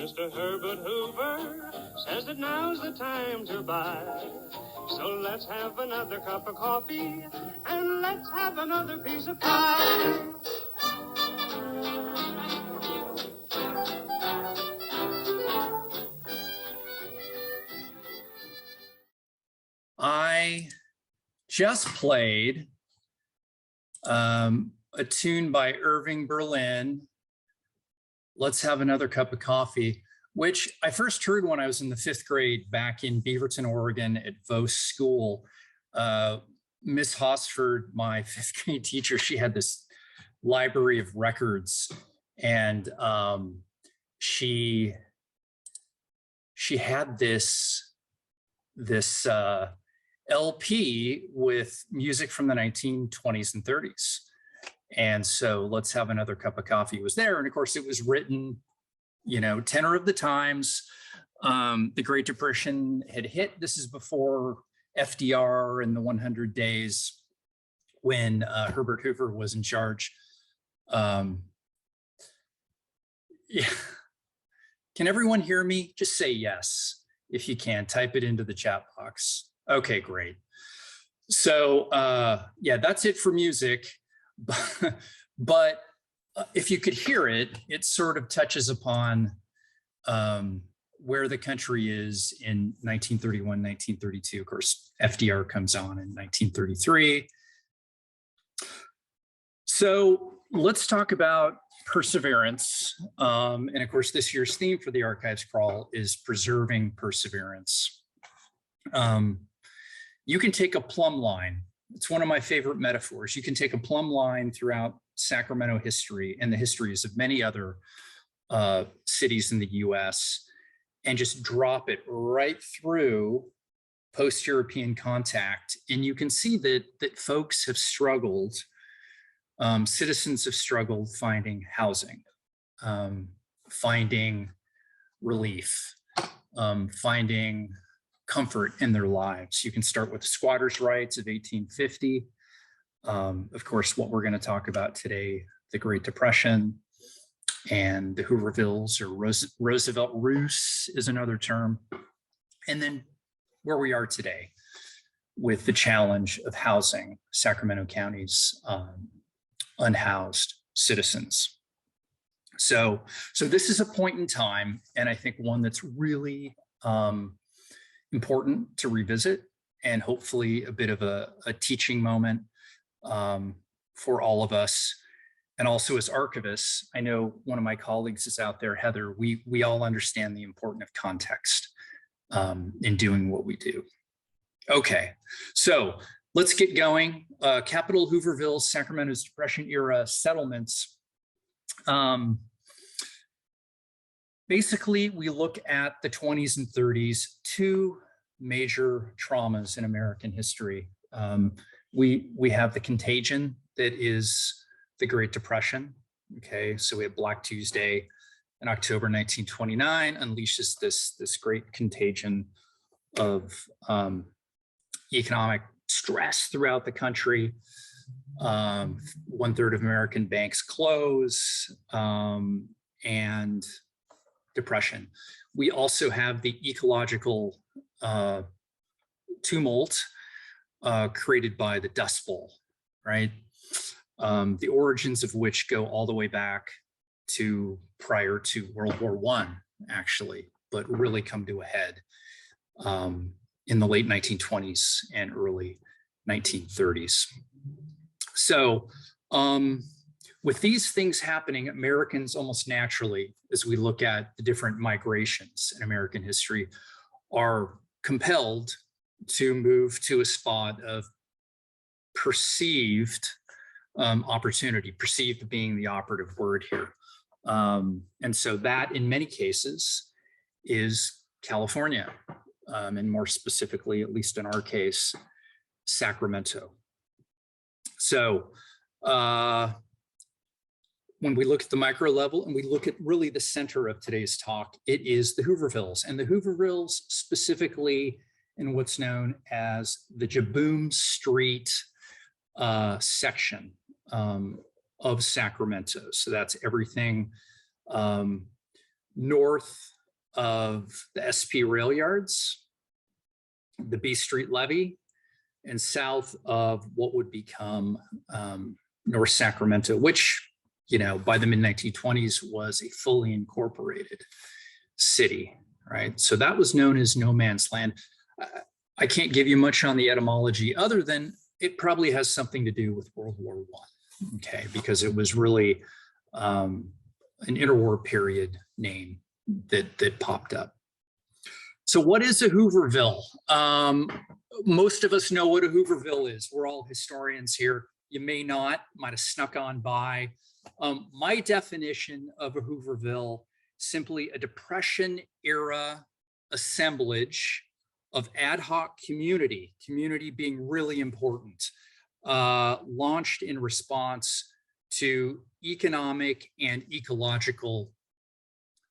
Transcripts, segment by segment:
Mr. Herbert Hoover says that now's the time to buy. So let's have another cup of coffee and let's have another piece of pie. I just played a tune by Irving Berlin, Let's Have Another Cup of Coffee, which I first heard when I was in the 5th grade back in Beaverton, Oregon at Vos School. Miss Hosford, my 5th grade teacher, she had this library of records, and she had this LP with music from the 1920s and 30s. And so Let's Have Another Cup of Coffee was there. And of course it was written, you know, tenor of the times. The Great Depression had hit. This is before FDR and the 100 days when Herbert Hoover was in charge. Yeah. Can everyone hear me? Just say yes. If you can, type it into the chat box. Okay, great. So yeah, that's it for music. But if you could hear it, it sort of touches upon where the country is in 1931, 1932. Of course, FDR comes on in 1933. So let's talk about perseverance. And of course, this year's theme for the Archives Crawl is preserving perseverance. You can take a plumb line. It's one of my favorite metaphors. You can take a plumb line throughout Sacramento history and the histories of many other cities in the US and just drop it right through post-European contact. And you can see that folks have struggled, citizens have struggled finding housing, finding relief, finding comfort in their lives. You can start with squatters' rights of 1850. Of course, what we're going to talk about today, the Great Depression and the Hoovervilles, or Roosevelt Rus is another term. And then where we are today with the challenge of housing Sacramento County's unhoused citizens. So this is a point in time, and I think one that's really important to revisit, and hopefully a bit of a teaching moment for all of us. And also as archivists, I know one of my colleagues is out there, Heather, we all understand the importance of context in doing what we do. Okay, so let's get going. Capital Hooverville, Sacramento's Depression era settlements. Basically, we look at the 20s and 30s, two major traumas in American history. We have the contagion that is the Great Depression. Okay, so we have Black Tuesday in October 1929 unleashes this great contagion of economic stress throughout the country. 1/3 of American banks close, and depression. We also have the ecological tumult created by the Dust Bowl, right? The origins of which go all the way back to prior to World War I, actually, but really come to a head in the late 1920s and early 1930s. So with these things happening, Americans almost naturally, as we look at the different migrations in American history, are compelled to move to a spot of perceived opportunity, perceived being the operative word here. And so that in many cases is California, and more specifically, at least in our case, Sacramento. So when we look at the micro level and we look at really the center of today's talk, it is the Hoovervilles, and the Hoovervilles specifically in what's known as the Jibboom Street section of Sacramento. So that's everything north of the SP rail yards, the B Street levee, and south of what would become North Sacramento, which, you know, by the mid-1920s was a fully incorporated city, right? So that was known as no man's land. I can't give you much on the etymology other than it probably has something to do with World War I, okay? Because it was really an interwar period name that popped up. So what is a Hooverville? Most of us know what a Hooverville is. We're all historians here. You may not, might have snuck on by. My definition of a Hooverville, simply a Depression era assemblage of ad hoc community being really important, launched in response to economic and ecological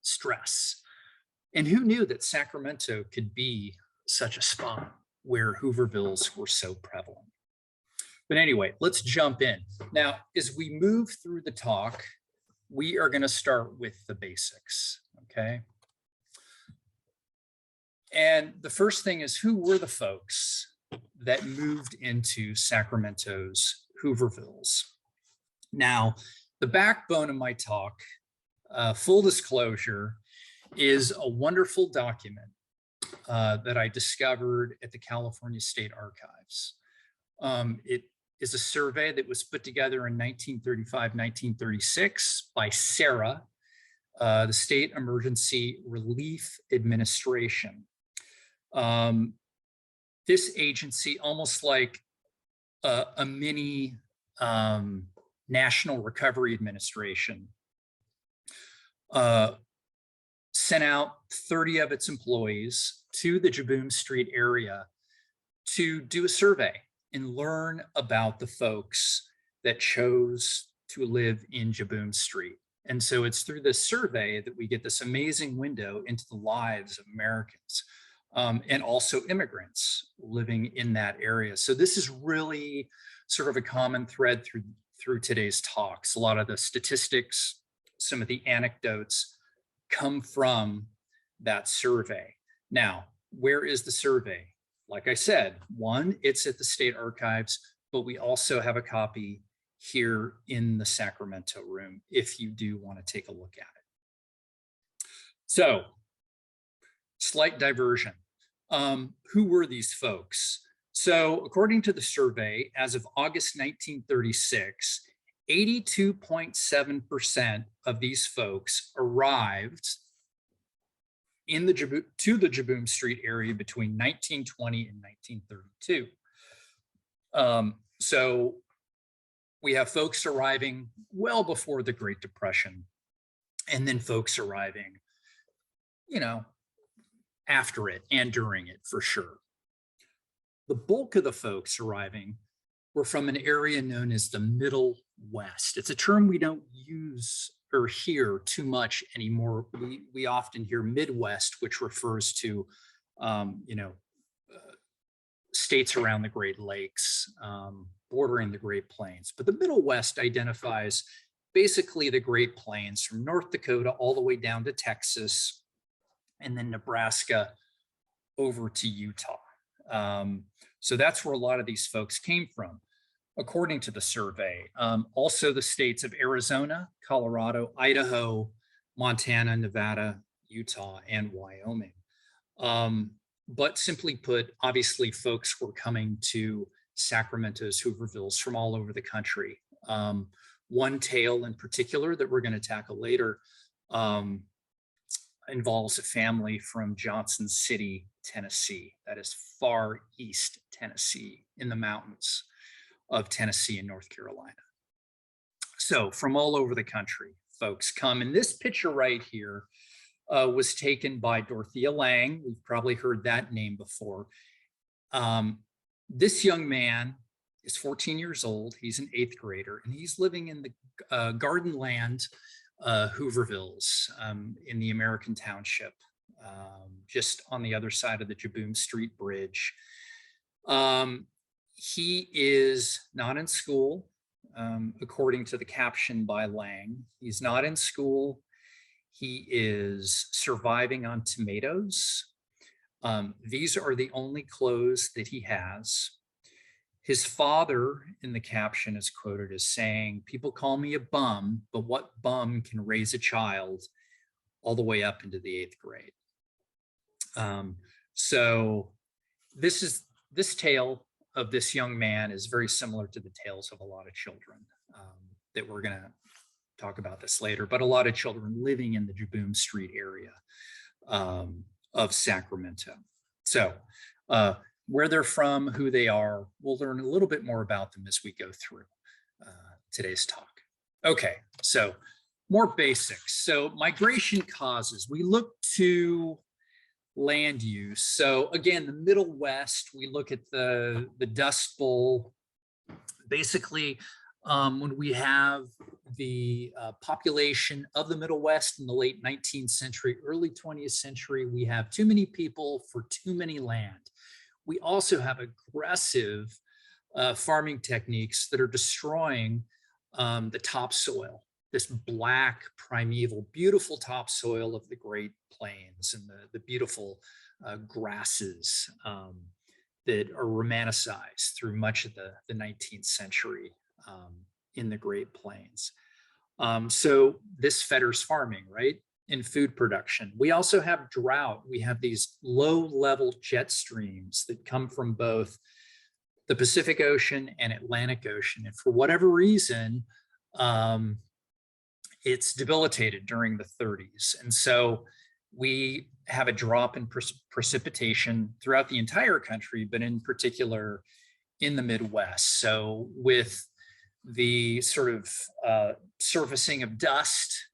stress. And who knew that Sacramento could be such a spot where Hoovervilles were so prevalent? But anyway, let's jump in. Now, as we move through the talk, we are going to start with the basics, okay? And the first thing is, who were the folks that moved into Sacramento's Hoovervilles? Now, the backbone of my talk, full disclosure, is a wonderful document that I discovered at the California State Archives. It is a survey that was put together in 1935, 1936 by SERA, the State Emergency Relief Administration. This agency, almost like a mini National Recovery Administration, sent out 30 of its employees to the Jibboom Street area to do a survey and learn about the folks that chose to live in Jibboom Street. And so it's through this survey that we get this amazing window into the lives of Americans and also immigrants living in that area. So this is really sort of a common thread through today's talks. A lot of the statistics, some of the anecdotes come from that survey. Now, where is the survey? Like I said, one, it's at the State Archives, but we also have a copy here in the Sacramento room if you do want to take a look at it. So, slight diversion. Who were these folks? So, according to the survey, as of August 1936, 82.7% of these folks arrived in the to the Jibboom Street area between 1920 and 1932. So we have folks arriving well before the Great Depression, and then folks arriving, you know, after it and during it for sure. The bulk of the folks arriving were from an area known as the Middle West. It's a term we don't use or hear too much anymore. We often hear Midwest, which refers to, states around the Great Lakes, bordering the Great Plains. But the Middle West identifies basically the Great Plains from North Dakota all the way down to Texas, and then Nebraska over to Utah. So that's where a lot of these folks came from, according to the survey. Also the states of Arizona, Colorado, Idaho, Montana, Nevada, Utah, and Wyoming. But simply put, obviously folks were coming to Sacramento's Hoovervilles from all over the country. One tale in particular that we're going to tackle later involves a family from Johnson City, Tennessee. That is far east Tennessee, in the mountains of Tennessee and North Carolina. So from all over the country, folks come. And this picture right here was taken by Dorothea Lange. We've probably heard that name before. This young man is 14 years old. He's an 8th grader, and he's living in the Gardenland Hoovervilles in the American Township, just on the other side of the Jibboom Street Bridge. He is not in school, according to the caption by Lange. He's not in school. He is surviving on tomatoes. These are the only clothes that he has. His father in the caption is quoted as saying, "People call me a bum, but what bum can raise a child all the way up into the 8th grade?" So this tale of this young man is very similar to the tales of a lot of children that we're going to talk about this later, but a lot of children living in the Jibboom Street area of Sacramento. So where they're from, who they are, we'll learn a little bit more about them as we go through today's talk. Okay, so more basics. So migration causes, we look to land use. So again, the Middle West, we look at the Dust Bowl. Basically, when we have the population of the Middle West in the late 19th century, early 20th century, we have too many people for too many land. We also have aggressive farming techniques that are destroying the topsoil, this black, primeval, beautiful topsoil of the Great Plains and the beautiful grasses that are romanticized through much of the 19th century in the Great Plains. So this fetters farming, right? In food production. We also have drought. We have these low-level jet streams that come from both the Pacific Ocean and Atlantic Ocean. And for whatever reason, it's debilitated during the 30s. And so we have a drop in precipitation throughout the entire country, but in particular in the Midwest. So with the sort of surfacing of dust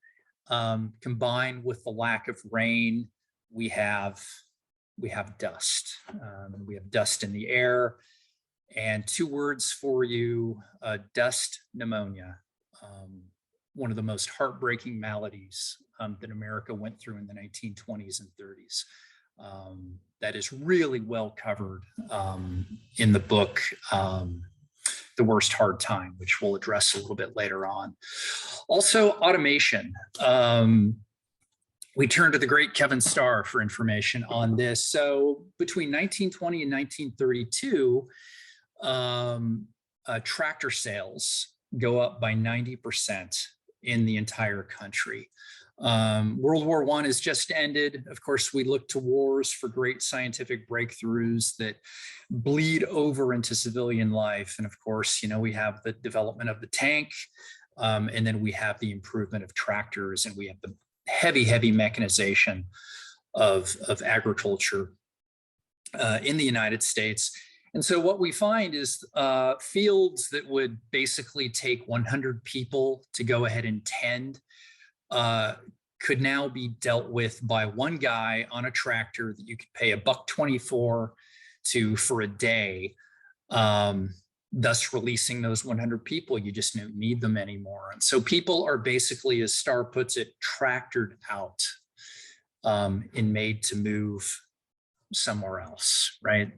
combined with the lack of rain, we have dust. We have dust in the air. And 2 words for you, dust pneumonia. One of the most heartbreaking maladies that America went through in the 1920s and 30s. That is really well covered in the book, The Worst Hard Time, which we'll address a little bit later on. Also, automation. We turn to the great Kevin Starr for information on this. So between 1920 and 1932, tractor sales go up by 90% in the entire country. World War I has just ended. Of course, we look to wars for great scientific breakthroughs that bleed over into civilian life. And of course, you know, we have the development of the tank, and then we have the improvement of tractors, and we have the heavy mechanization of agriculture in the United States. And so what we find is fields that would basically take 100 people to go ahead and tend could now be dealt with by one guy on a tractor that you could pay $1.24 to for a day, thus releasing those 100 people. You just don't need them anymore. And so people are basically, as Starr puts it, tractored out and made to move somewhere else, right?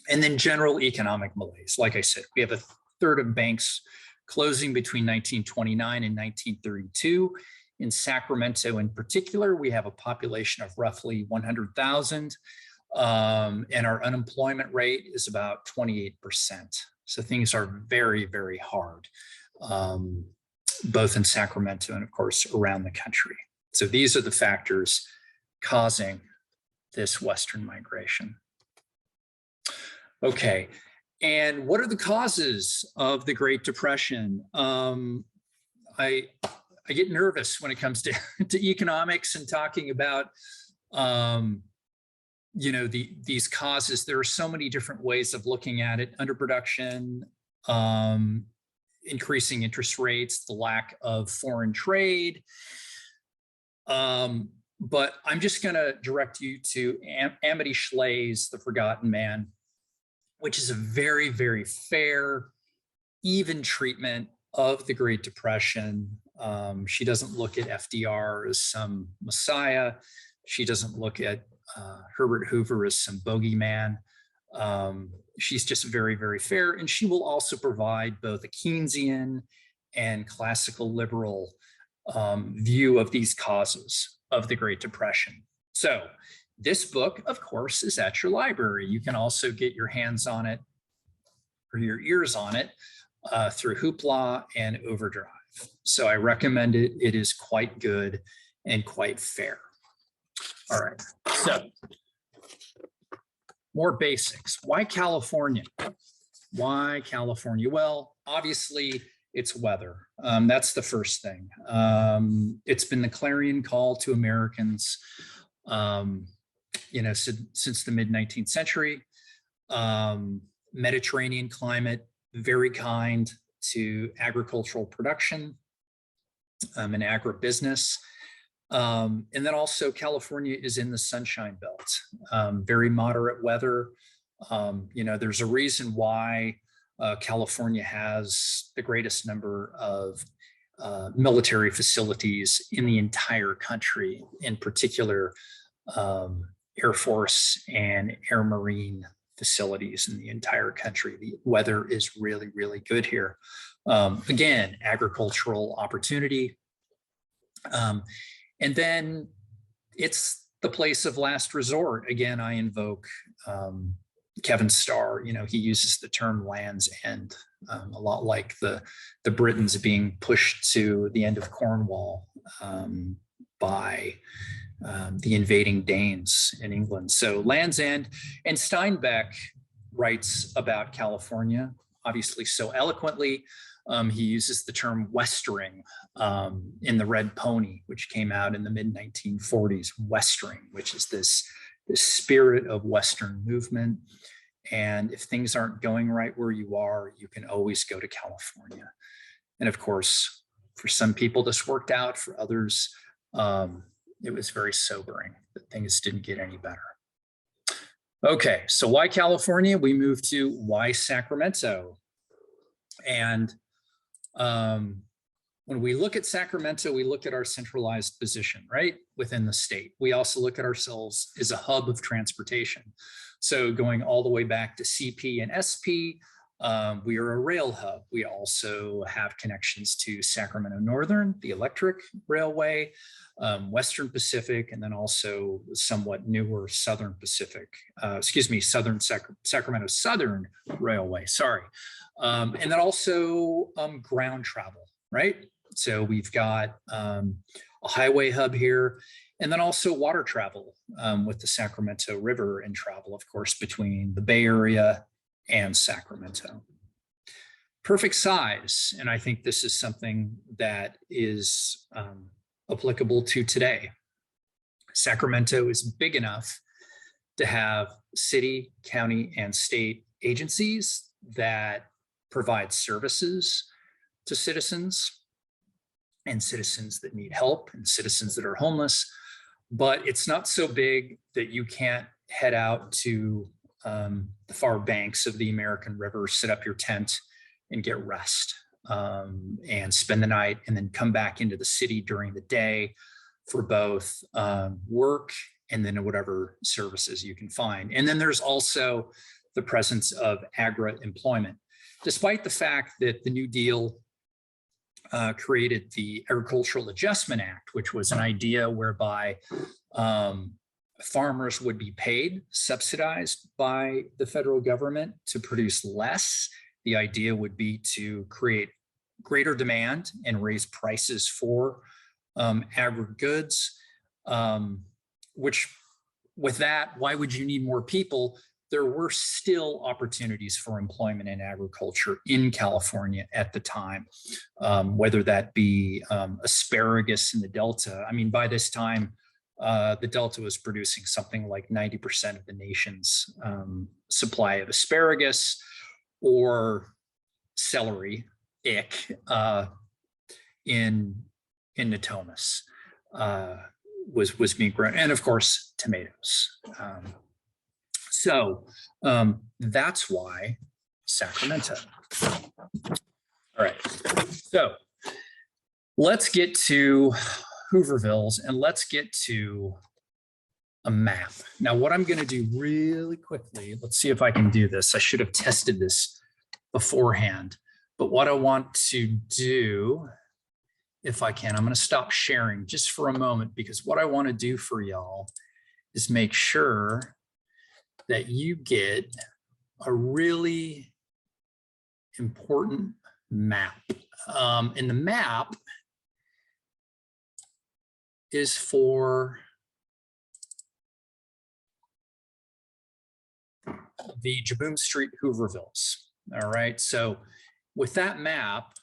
And then general economic malaise. Like I said, we have a third of banks closing between 1929 and 1932. In Sacramento in particular, we have a population of roughly 100,000, and our unemployment rate is about 28%. So things are very hard, both in Sacramento and of course around the country. So these are the factors causing this Western migration. Okay, and what are the causes of the Great Depression? I get nervous when it comes to economics and talking about, you know, these causes. There are so many different ways of looking at it: underproduction, increasing interest rates, the lack of foreign trade. But I'm just going to direct you to Amity Schleye's The Forgotten Man, which is a very fair, even treatment of the Great Depression. She doesn't look at FDR as some messiah. She doesn't look at Herbert Hoover as some bogeyman. She's just very fair. And she will also provide both a Keynesian and classical liberal view of these causes of the Great Depression. So this book, of course, is at your library. You can also get your hands on it or your ears on it through Hoopla and Overdrive. So I recommend it. It is quite good and quite fair. All right, so more basics. Why California? Why California? Well, obviously it's weather. That's the first thing. It's been the clarion call to Americans, since the mid-19th century. Mediterranean climate, very kind to agricultural production and agribusiness. And then also California is in the Sunshine Belt, very moderate weather. There's a reason why California has the greatest number of military facilities in the entire country, in particular Air Force and Air Marine facilities in the entire country. The weather is really, really good here. Again, agricultural opportunity. And then it's the place of last resort. Again, I invoke Kevin Starr. He uses the term Land's End, a lot like the Britons being pushed to the end of Cornwall by the invading Danes in England. So Land's End. And Steinbeck writes about California, obviously so eloquently. He uses the term westering in The Red Pony, which came out in the mid-1940s, westering, which is this spirit of Western movement. And if things aren't going right where you are, you can always go to California. And of course, for some people, this worked out. For others, it was very sobering that things didn't get any better. Okay, so why California? We move to why Sacramento. And when we look at Sacramento, we look at our centralized position, right, within the state. We also look at ourselves as a hub of transportation. So going all the way back to CP and SP, we are a rail hub. We also have connections to Sacramento Northern, the electric railway, Western Pacific, and then also somewhat newer Southern Pacific, Sacramento Southern Railway, sorry. And then also ground travel, right? So we've got a highway hub here, and then also water travel with the Sacramento River and travel, of course, between the Bay Area and Sacramento. Perfect size, and I think this is something that is applicable to today. Sacramento is big enough to have city, county, and state agencies that provide services to citizens and citizens that need help and citizens that are homeless. But it's not so big that you can't head out to the far banks of the American River, set up your tent and get rest and spend the night, and then come back into the city during the day for both work and then whatever services you can find. And then there's also the presence of agri-employment. Despite the fact that the New Deal created the Agricultural Adjustment Act, which was an idea whereby farmers would be paid, subsidized by the federal government to produce less. The idea would be to create greater demand and raise prices for agri-goods, which with that, why would you need more people? There were still opportunities for employment in agriculture in California at the time, whether that be asparagus in the Delta. I mean, by this time, the Delta was producing something like 90% of the nation's supply of asparagus, or celery, ick, in Natomas was being grown, and of course, tomatoes. So that's why Sacramento. All right, so let's get to Hoovervilles and let's get to a map. Now, what I'm going to do really quickly, let's see if I can do this. I should have tested this beforehand, but what I want to do if I can. I'm going to stop sharing just for a moment, because what I want to do for y'all is make sure that you get a really important map. And the map is for the Jibboom Street Hoovervilles. All right, so with that map,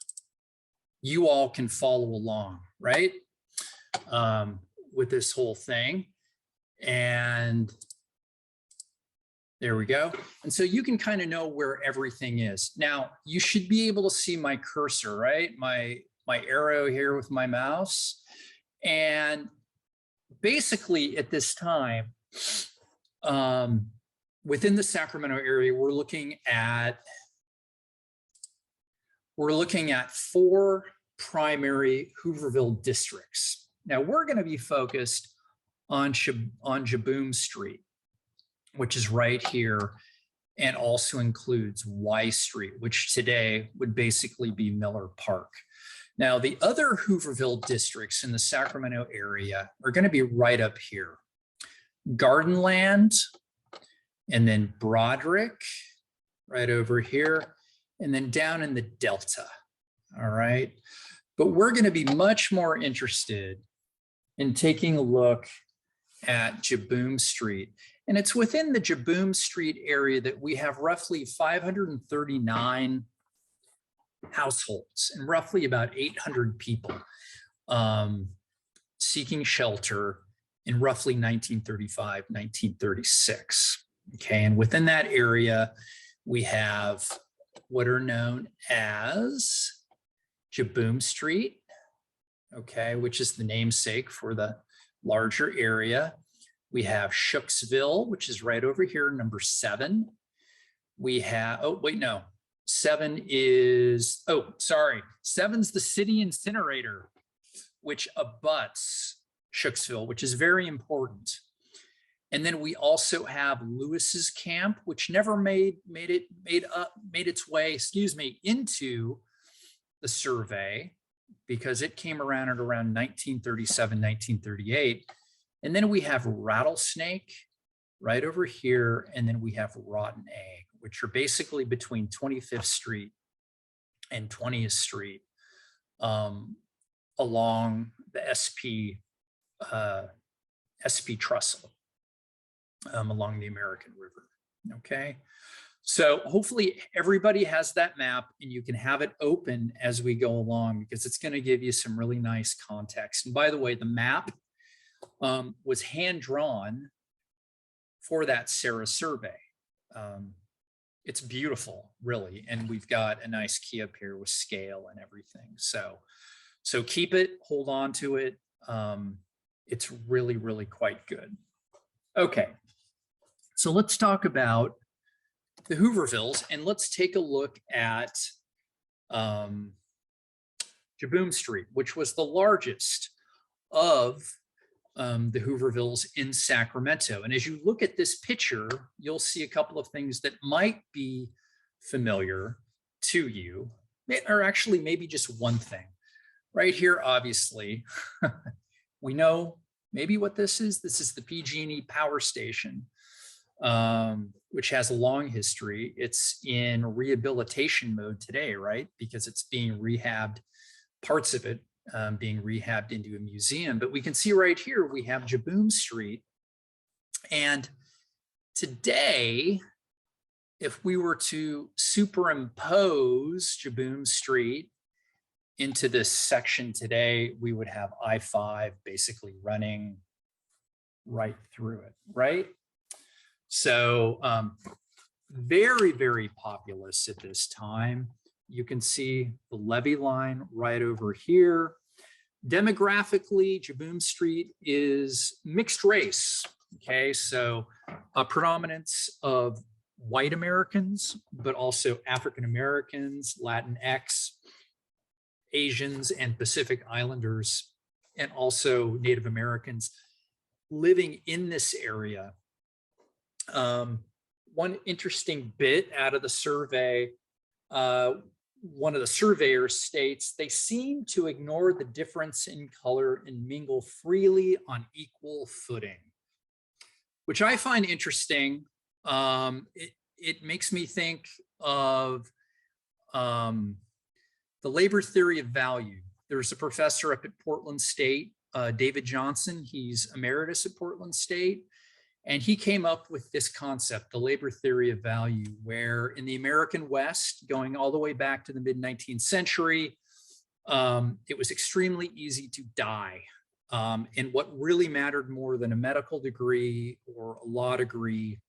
you all can follow along, right? With this whole thing. And there we go. And so you can kind of know where everything is. Now, you should be able to see my cursor, right? My arrow here with my mouse. And basically at this time, within the Sacramento area, we're looking at 4 primary Hooverville districts. Now we're going to be focused on Jibboom Street, which is right here, and also includes Y Street, which today would basically be Miller Park. Now, the other Hooverville districts in the Sacramento area are going to be right up here. Gardenland, and then Broderick, right over here, and then down in the Delta, all right? But we're going to be much more interested in taking a look at Jibboom Street. And it's within the Jibboom Street area that we have roughly 539 households and roughly about 800 people seeking shelter in roughly 1935, 1936. Okay, and within that area, we have what are known as Jibboom Street, okay, which is the namesake for the larger area. We have Shakesville, which is right over here, number 7. We have, 7 is, 7's the city incinerator, which abuts Shakesville, which is very important. And then we also have Lewis's Camp, which never made its way, into the survey, because it came around at around 1937, 1938. And then we have Rattlesnake right over here. And then we have Rotten Egg, which are basically between 25th Street and 20th Street along the SP trestle along the American River. Okay. So hopefully everybody has that map and you can have it open as we go along, because it's going to give you some really nice context. And by the way, the map was hand drawn for that SERA survey. It's beautiful, really. And we've got a nice key up here with scale and everything. So keep it, hold on to it. It's really, really quite good. Okay. So let's talk about the Hoovervilles, and let's take a look at Jibboom Street, which was the largest of the Hoovervilles in Sacramento. And as you look at this picture, you'll see a couple of things that might be familiar to you, or actually maybe just one thing. Right here, obviously, we know maybe what this is. This is the PG&E power station, which has a long history. It's in rehabilitation mode today, right? Because it's being rehabbed, parts of it being rehabbed into a museum. But we can see right here, we have Jibboom Street. And today, if we were to superimpose Jibboom Street into this section today, we would have I-5 basically running right through it, right? So very, very populous at this time. You can see the levee line right over here. Demographically, Jibboom Street is mixed race. Okay, so a predominance of white Americans, but also African Americans, Latinx, Asians, and Pacific Islanders, and also Native Americans living in this area. One interesting bit out of the survey, one of the surveyors states, they seem to ignore the difference in color and mingle freely on equal footing, which I find interesting. It makes me think of the labor theory of value. There's a professor up at Portland State, David Johnson. He's emeritus at Portland State. And he came up with this concept, the labor theory of value, where in the American West, going all the way back to the mid-19th century, it was extremely easy to die. And what really mattered more than a medical degree or a law degree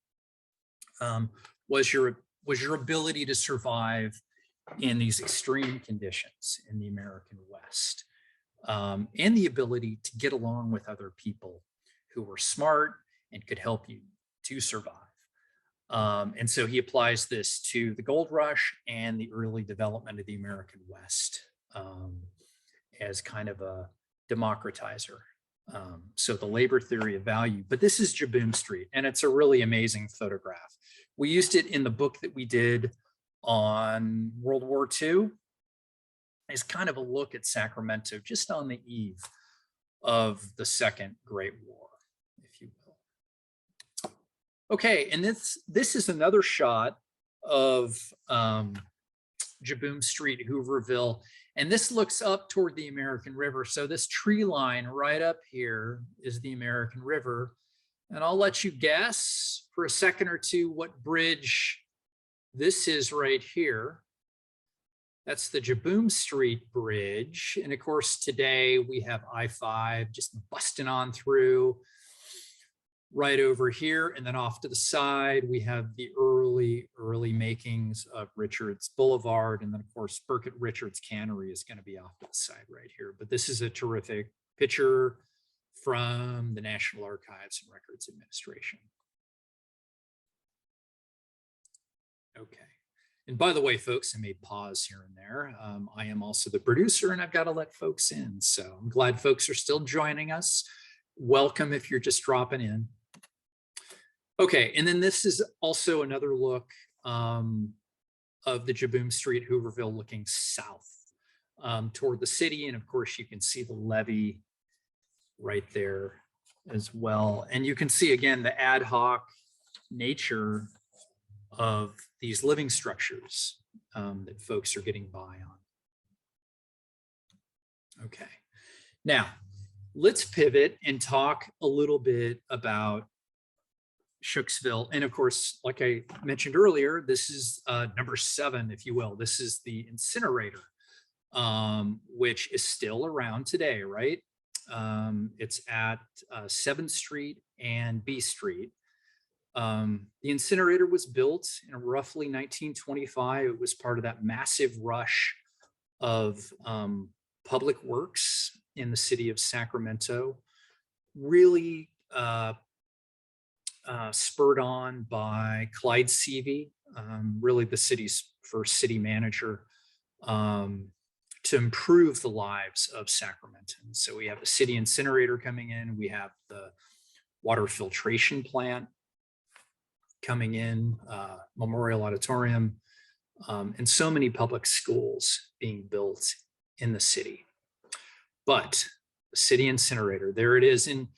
was your ability to survive in these extreme conditions in the American West, and the ability to get along with other people who were smart and could help you to survive. And so he applies this to the gold rush and the early development of the American West as kind of a democratizer. So the labor theory of value, but this is Jibboom Street, and it's a really amazing photograph. We used it in the book that we did on World War II as kind of a look at Sacramento just on the eve of the Second Great War, if you will. Okay, and this is another shot of Jibboom Street, Hooverville, and this looks up toward the American River. So this tree line right up here is the American River. And I'll let you guess for a second or two what bridge this is right here. That's the Jibboom Street Bridge. And of course, today we have I-5 just busting on through right over here. And then off to the side, we have the early makings of Richards Boulevard. And then of course, Burkett Richards Cannery is going to be off to the side right here. But this is a terrific picture from the National Archives and Records Administration. Okay. And by the way, folks, I may pause here and there. I am also the producer and I've got to let folks in. So I'm glad folks are still joining us. Welcome if you're just dropping in. Okay, and then this is also another look of the Jibboom Street, Hooverville, looking south toward the city. And of course, you can see the levee right there as well. And you can see, again, the ad hoc nature of these living structures that folks are getting by on. Okay, now let's pivot and talk a little bit about Shakesville. And of course, like I mentioned earlier, this is number 7, if you will. This is the incinerator, which is still around today, right? It's at 7th Street and B Street. The incinerator was built in roughly 1925. It was part of that massive rush of public works in the city of Sacramento, really spurred on by Clyde Seavey, really the city's first city manager, to improve the lives of Sacramentans. So we have the city incinerator coming in, we have the water filtration plant coming in, Memorial Auditorium, and so many public schools being built in the city. But the city incinerator, there it is. And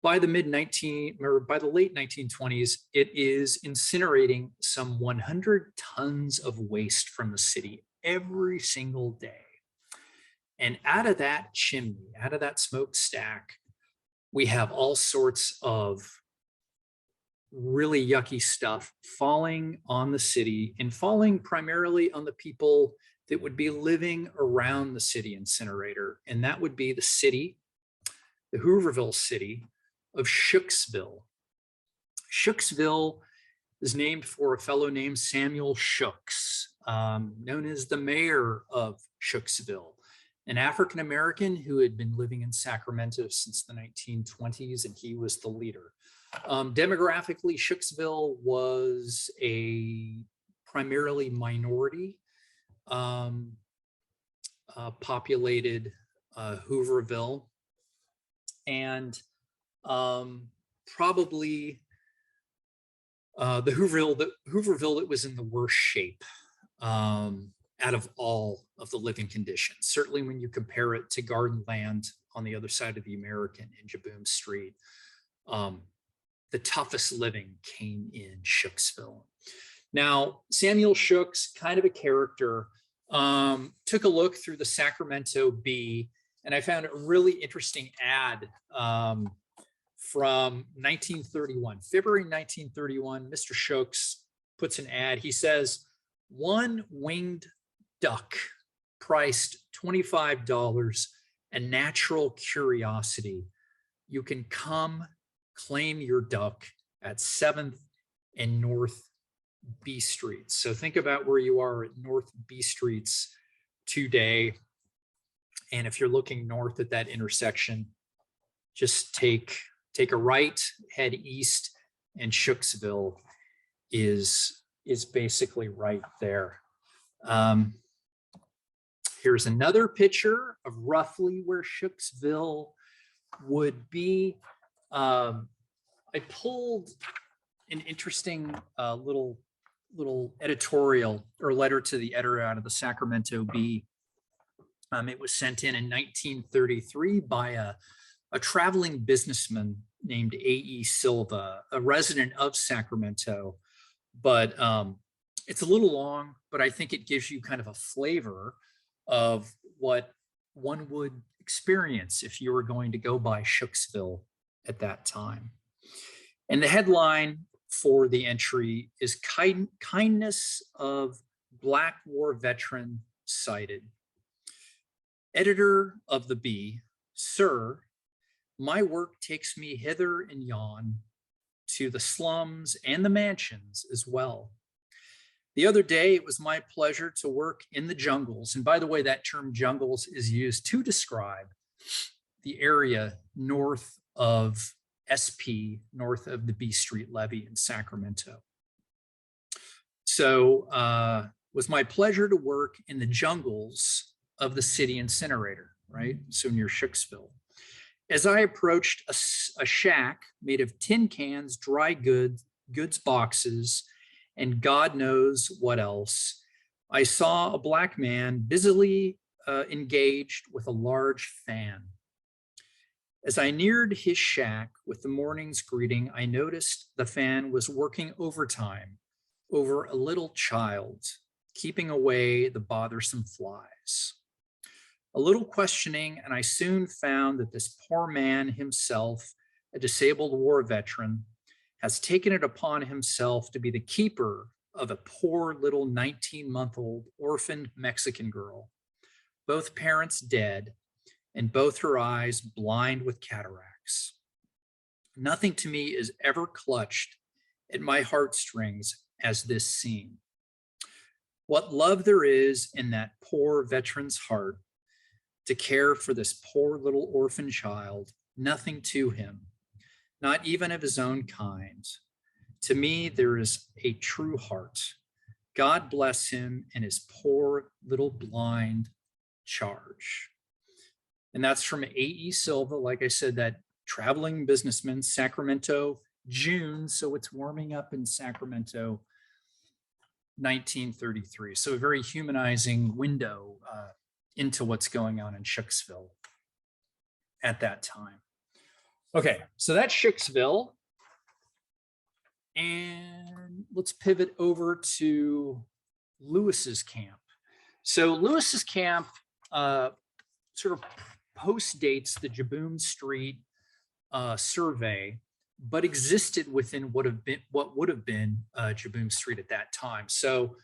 by the late 1920s, it is incinerating some 100 tons of waste from the city every single day. And out of that chimney, out of that smokestack, we have all sorts of really yucky stuff falling on the city and falling primarily on the people that would be living around the city incinerator. And that would be the city, the Hooverville city of Shakesville. Shakesville is named for a fellow named Samuel Shooks, known as the mayor of Shakesville, an African-American who had been living in Sacramento since the 1920s, and he was the leader. Demographically, Shakesville was a primarily minority populated Hooverville, and probably the Hooverville that was in the worst shape. out of all of the living conditions. Certainly when you compare it to Gardenland on the other side of the American in Jibboom Street, the toughest living came in Shakesville. Now, Samuel Shooks, kind of a character, took a look through the Sacramento Bee, and I found a really interesting ad from 1931. February 1931, Mr. Shooks puts an ad. He says, one winged duck priced $25, a natural curiosity. You can come claim your duck at 7th and North B Streets. So think about where you are at North B Streets today. And if you're looking north at that intersection, just take a right, head east, and Shakesville is basically right there. Here's another picture of roughly where Shakesville would be. I pulled an interesting little editorial or letter to the editor out of the Sacramento Bee. It was sent in 1933 by a traveling businessman named A.E. Silva, a resident of Sacramento. But it's a little long, but I think it gives you kind of a flavor of what one would experience if you were going to go by Shakesville at that time. And the headline for the entry is Kindness of Black War Veteran Cited. Editor of the Bee, Sir, my work takes me hither and yon to the slums and the mansions as well. The other day, it was my pleasure to work in the jungles. And by the way, that term jungles is used to describe the area north of SP, north of the B Street levee in Sacramento. So it was my pleasure to work in the jungles of the city incinerator, right? So near Shakesville. As I approached a shack made of tin cans, dry goods boxes, and God knows what else, I saw a black man busily engaged with a large fan. As I neared his shack with the morning's greeting, I noticed the fan was working overtime over a little child, keeping away the bothersome flies. A little questioning, and I soon found that this poor man himself, a disabled war veteran, has taken it upon himself to be the keeper of a poor little 19-month-old orphaned Mexican girl, both parents dead, and both her eyes blind with cataracts. Nothing to me is ever clutched at my heartstrings as this scene. What love there is in that poor veteran's heart to care for this poor little orphan child, nothing to him, not even of his own kind. To me, there is a true heart. God bless him and his poor little blind charge. And that's from A.E. Silva, like I said, that traveling businessman, Sacramento, June, so it's warming up in Sacramento, 1933. So a very humanizing window into what's going on in Shakesville at that time. Okay, so that's Shakesville. And let's pivot over to Lewis's camp. So Lewis's camp sort of post-dates the Jibboom Street survey, but existed within what would have been Jibboom Street at that time. So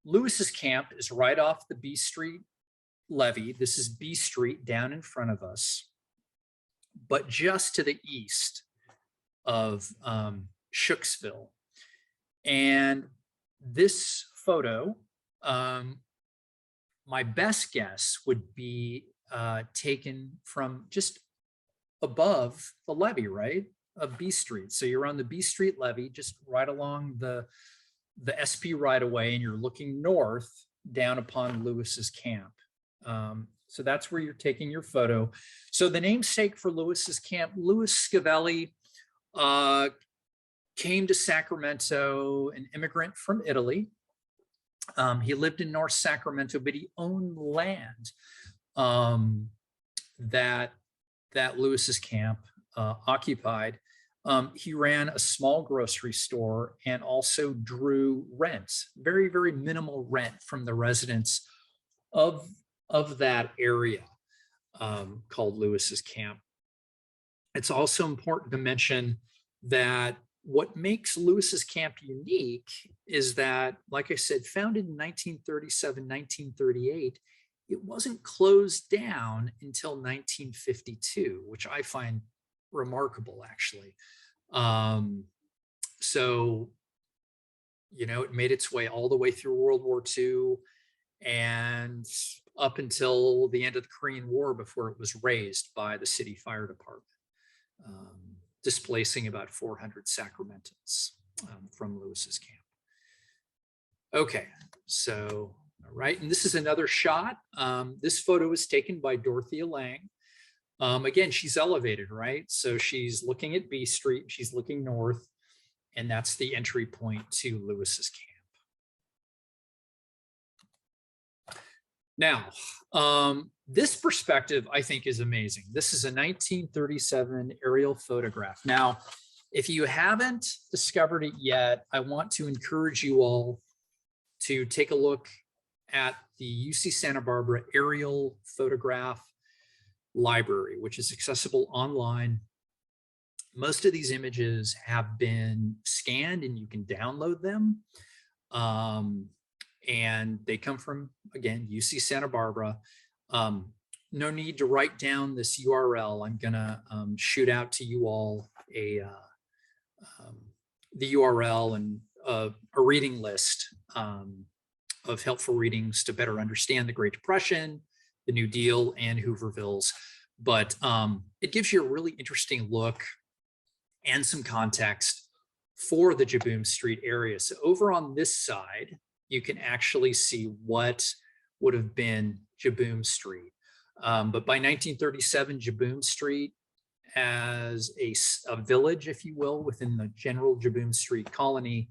Lewis's camp is right off the B Street levee. This is B Street down in front of us, but just to the east of Shakesville. And this photo, my best guess would be taken from just above the levee, right, of B Street. So you're on the B Street levee, just right along the SP right away, and you're looking north down upon Lewis's camp. So that's where you're taking your photo. So the namesake for Lewis's camp, Louis Scavelli, came to Sacramento, an immigrant from Italy, He lived in North Sacramento, but he owned land that Lewis's camp occupied. He ran a small grocery store and also drew rent, very, very minimal rent from the residents of that area called Lewis's camp. It's also important to mention that what makes Lewis's camp unique is that, like I said, founded in 1937, 1938, it wasn't closed down until 1952, which I find remarkable, actually. So, you know, it made its way all the way through World War II and up until the end of the Korean War, before it was razed by the city fire department, displacing about 400 Sacramentans from Lewis's camp. Okay, so, all right, and this is another shot. This photo was taken by Dorothea Lang. Again, she's elevated, right? So she's looking at B Street, she's looking north, and that's the entry point to Lewis's camp. Now, this perspective, I think, is amazing. This is a 1937 aerial photograph. Now, if you haven't discovered it yet, I want to encourage you all to take a look at the UC Santa Barbara aerial photograph library, which is accessible online. Most of these images have been scanned and you can download them. And they come from, again, UC Santa Barbara. No need to write down this URL. I'm gonna shoot out to you all the URL and a reading list of helpful readings to better understand the Great Depression, the New Deal, and Hoovervilles. But it gives you a really interesting look and some context for the Jibboom Street area. So over on this side, you can actually see what would have been Jibboom Street. But by 1937, Jibboom Street as a village, if you will, within the general Jibboom Street colony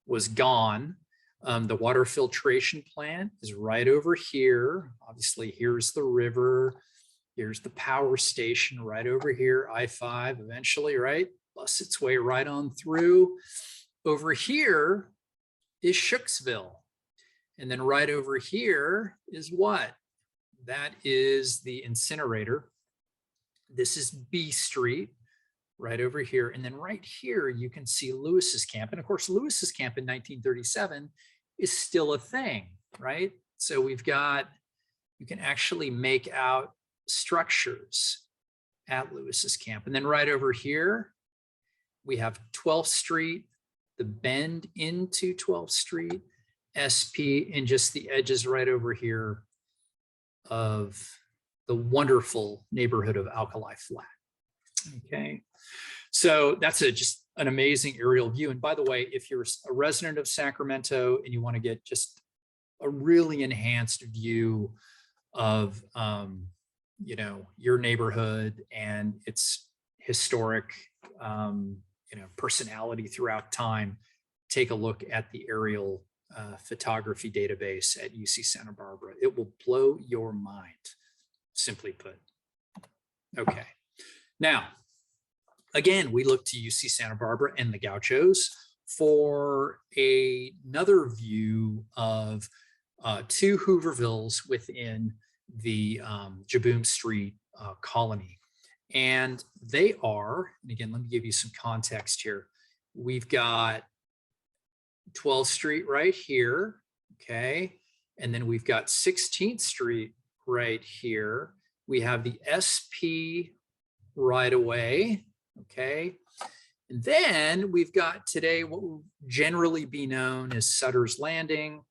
was gone. The water filtration plant is right over here. Obviously, here's the river. Here's the power station right over here, I-5 eventually, right? Busts its way right on through. Over here is Shakesville. And then right over here is what? That is the incinerator. This is B Street right over here. And then right here, you can see Lewis's camp. And of course, Lewis's camp in 1937 is still a thing, right? So we've got, you can actually make out structures at Lewis's camp. And then right over here, we have 12th Street, the bend into 12th Street, SP, and just the edges right over here of the wonderful neighborhood of Alkali Flat. Okay, so that's just an amazing aerial view. And by the way, if you're a resident of Sacramento and you want to get just a really enhanced view of you know, your neighborhood and its historic you know, personality throughout time, take a look at the aerial photography database at UC Santa Barbara. It will blow your mind, simply put. Okay, now, again, we look to UC Santa Barbara and the Gauchos for another view of two Hoovervilles within the Jibboom Street colony. And they are, and again, let me give you some context here. We've got 12th Street right here, okay? And then we've got 16th Street right here. We have the SP right away, okay? And then we've got today what will generally be known as Sutter's Landing.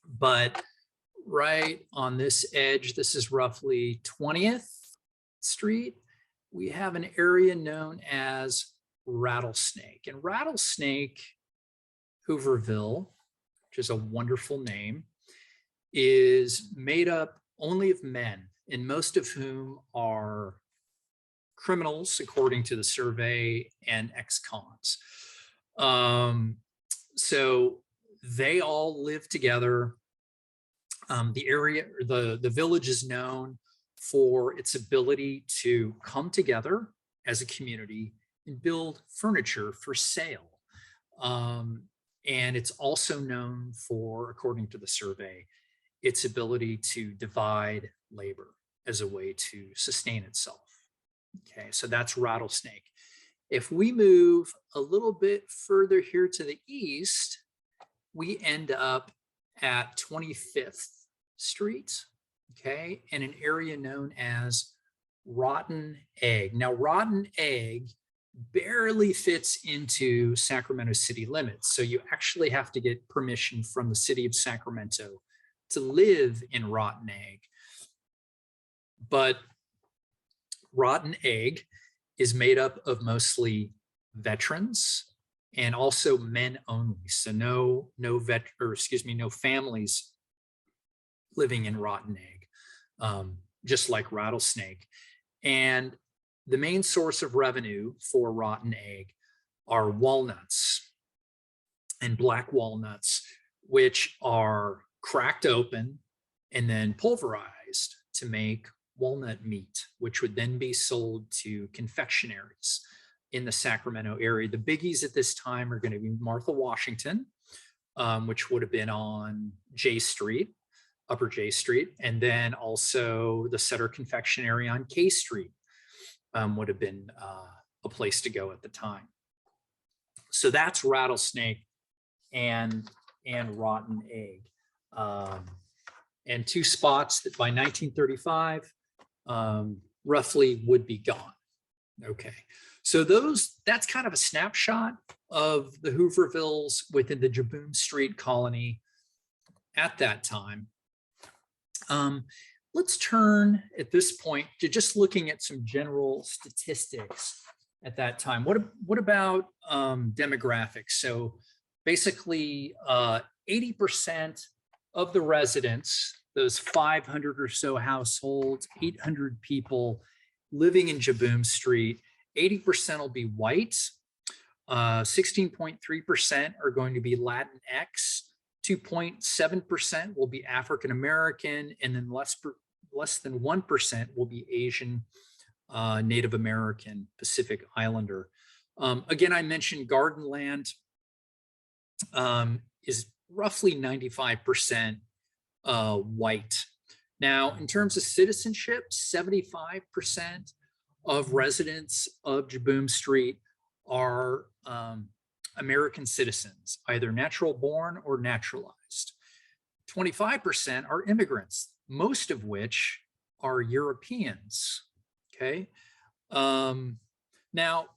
But right on this edge, this is roughly 20th Street, we have an area known as Rattlesnake. And Rattlesnake Hooverville, which is a wonderful name, is made up only of men, and most of whom are criminals, according to the survey, and ex-cons. So they all live together. The area, the village is known for its ability to come together as a community and build furniture for sale. And it's also known for, according to the survey, its ability to divide labor as a way to sustain itself. Okay, so that's Rattlesnake. If we move a little bit further here to the east, we end up at 25th Street, okay, in an area known as Rotten Egg. Now, Rotten Egg barely fits into Sacramento city limits. So you actually have to get permission from the city of Sacramento to live in Rotten Egg. But Rotten Egg is made up of mostly veterans and also men only. So no families living in Rotten Egg, just like Rattlesnake. And the main source of revenue for Rotten Egg are walnuts and black walnuts, which are cracked open and then pulverized to make walnut meat, which would then be sold to confectionaries in the Sacramento area. The biggies at this time are going to be Martha Washington, which would have been on J Street, Upper J Street, and then also the Sutter Confectionery on K Street would have been a place to go at the time. So that's Rattlesnake and Rotten Egg. And two spots that by 1935 roughly would be gone. Okay, so that's kind of a snapshot of the Hoovervilles within the Jibboom Street colony at that time. Let's turn at this point to just looking at some general statistics at that time. What about demographics? So basically 80% of the residents, those 500 or so households, 800 people living in Jibboom Street, 80% will be white, 16.3% are going to be Latinx, 2.7% will be African American, and then less than 1% will be Asian, Native American, Pacific Islander. Again, I mentioned Gardenland is roughly 95% white. Now, in terms of citizenship, 75% of residents of Jibboom Street are American citizens, either natural born or naturalized. 25% are immigrants, most of which are Europeans. Okay. Now,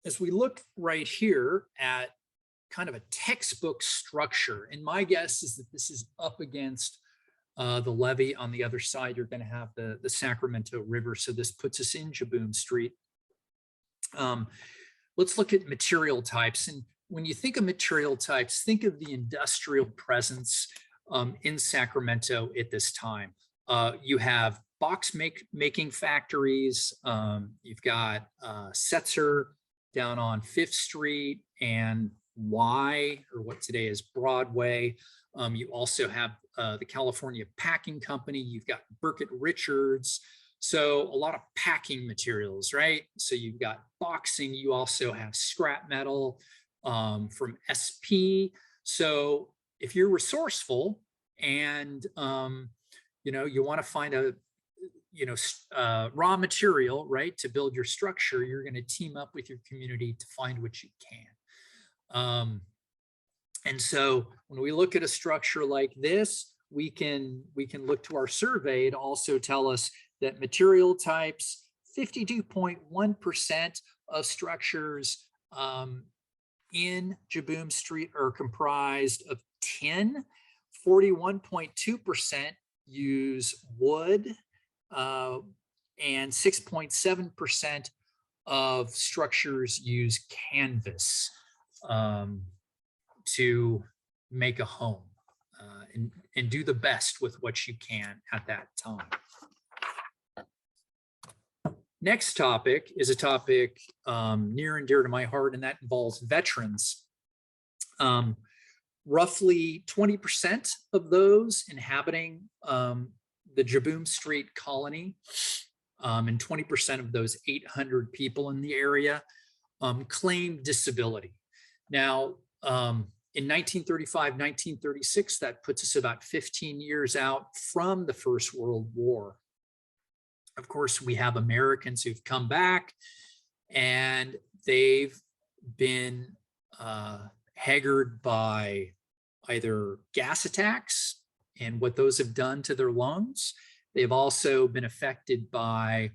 as we look right here at kind of a textbook structure, and my guess is that this is up against the levee on the other side. You're going to have the Sacramento River. So this puts us in Jibboom Street. Let's look at material types. And when you think of material types, think of the industrial presence in Sacramento at this time. You have box making factories. You've got Setzer down on 5th Street and Y, or what today is Broadway. You also have the California Packing Company. You've got Burkett Richards. So a lot of packing materials, right? So you've got boxing. You also have scrap metal from SP. So if you're resourceful and you want to find a raw material, right, to build your structure, you're going to team up with your community to find what you can. And so when we look at a structure like this, we can look to our survey to also tell us that material types, 52.1% of structures in Jibboom Street are comprised of tin, 41.2% use wood, and 6.7% of structures use canvas to make a home and do the best with what you can at that time. Next topic is a topic near and dear to my heart, and that involves veterans. roughly 20% of those inhabiting the Jibboom Street colony, and 20% of those 800 people in the area claimed disability. Now, in 1935, 1936, that puts us about 15 years out from the First World War. Of course, we have Americans who've come back and they've been haggard by either gas attacks and what those have done to their lungs. They've also been affected by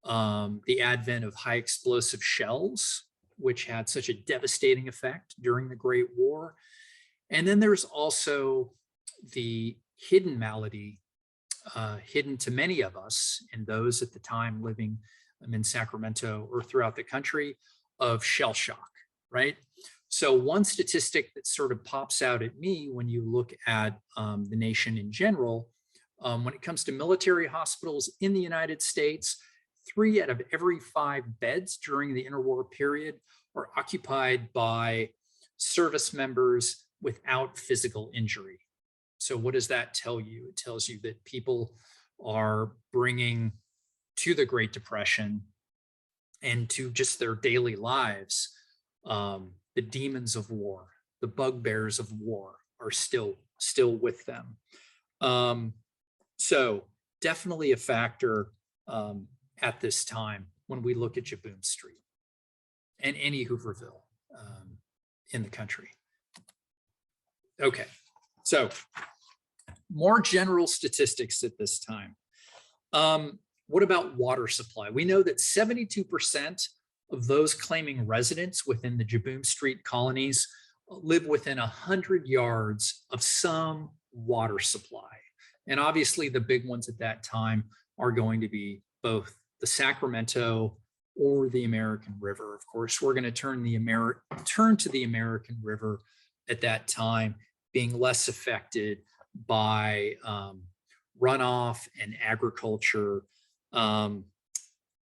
the advent of high explosive shells, which had such a devastating effect during the Great War. And then there's also the hidden malady, hidden to many of us and those at the time living in Sacramento or throughout the country, of shell shock, right? So one statistic that sort of pops out at me when you look at the nation in general, when it comes to military hospitals in the United States, 3 out of every 5 beds during the interwar period are occupied by service members without physical injury. So what does that tell you? It tells you that people are bringing to the Great Depression and to just their daily lives, the demons of war, the bugbears of war are still with them. So definitely a factor at this time when we look at Jibboom Street and any Hooverville in the country. Okay, so more general statistics at this time. What about water supply? We know that 72% of those claiming residence within the Jibboom Street colonies live within 100 yards of some water supply. And obviously the big ones at that time are going to be both the Sacramento or the American River. Of course, we're going to turn to the American River at that time, being less affected by runoff and agriculture.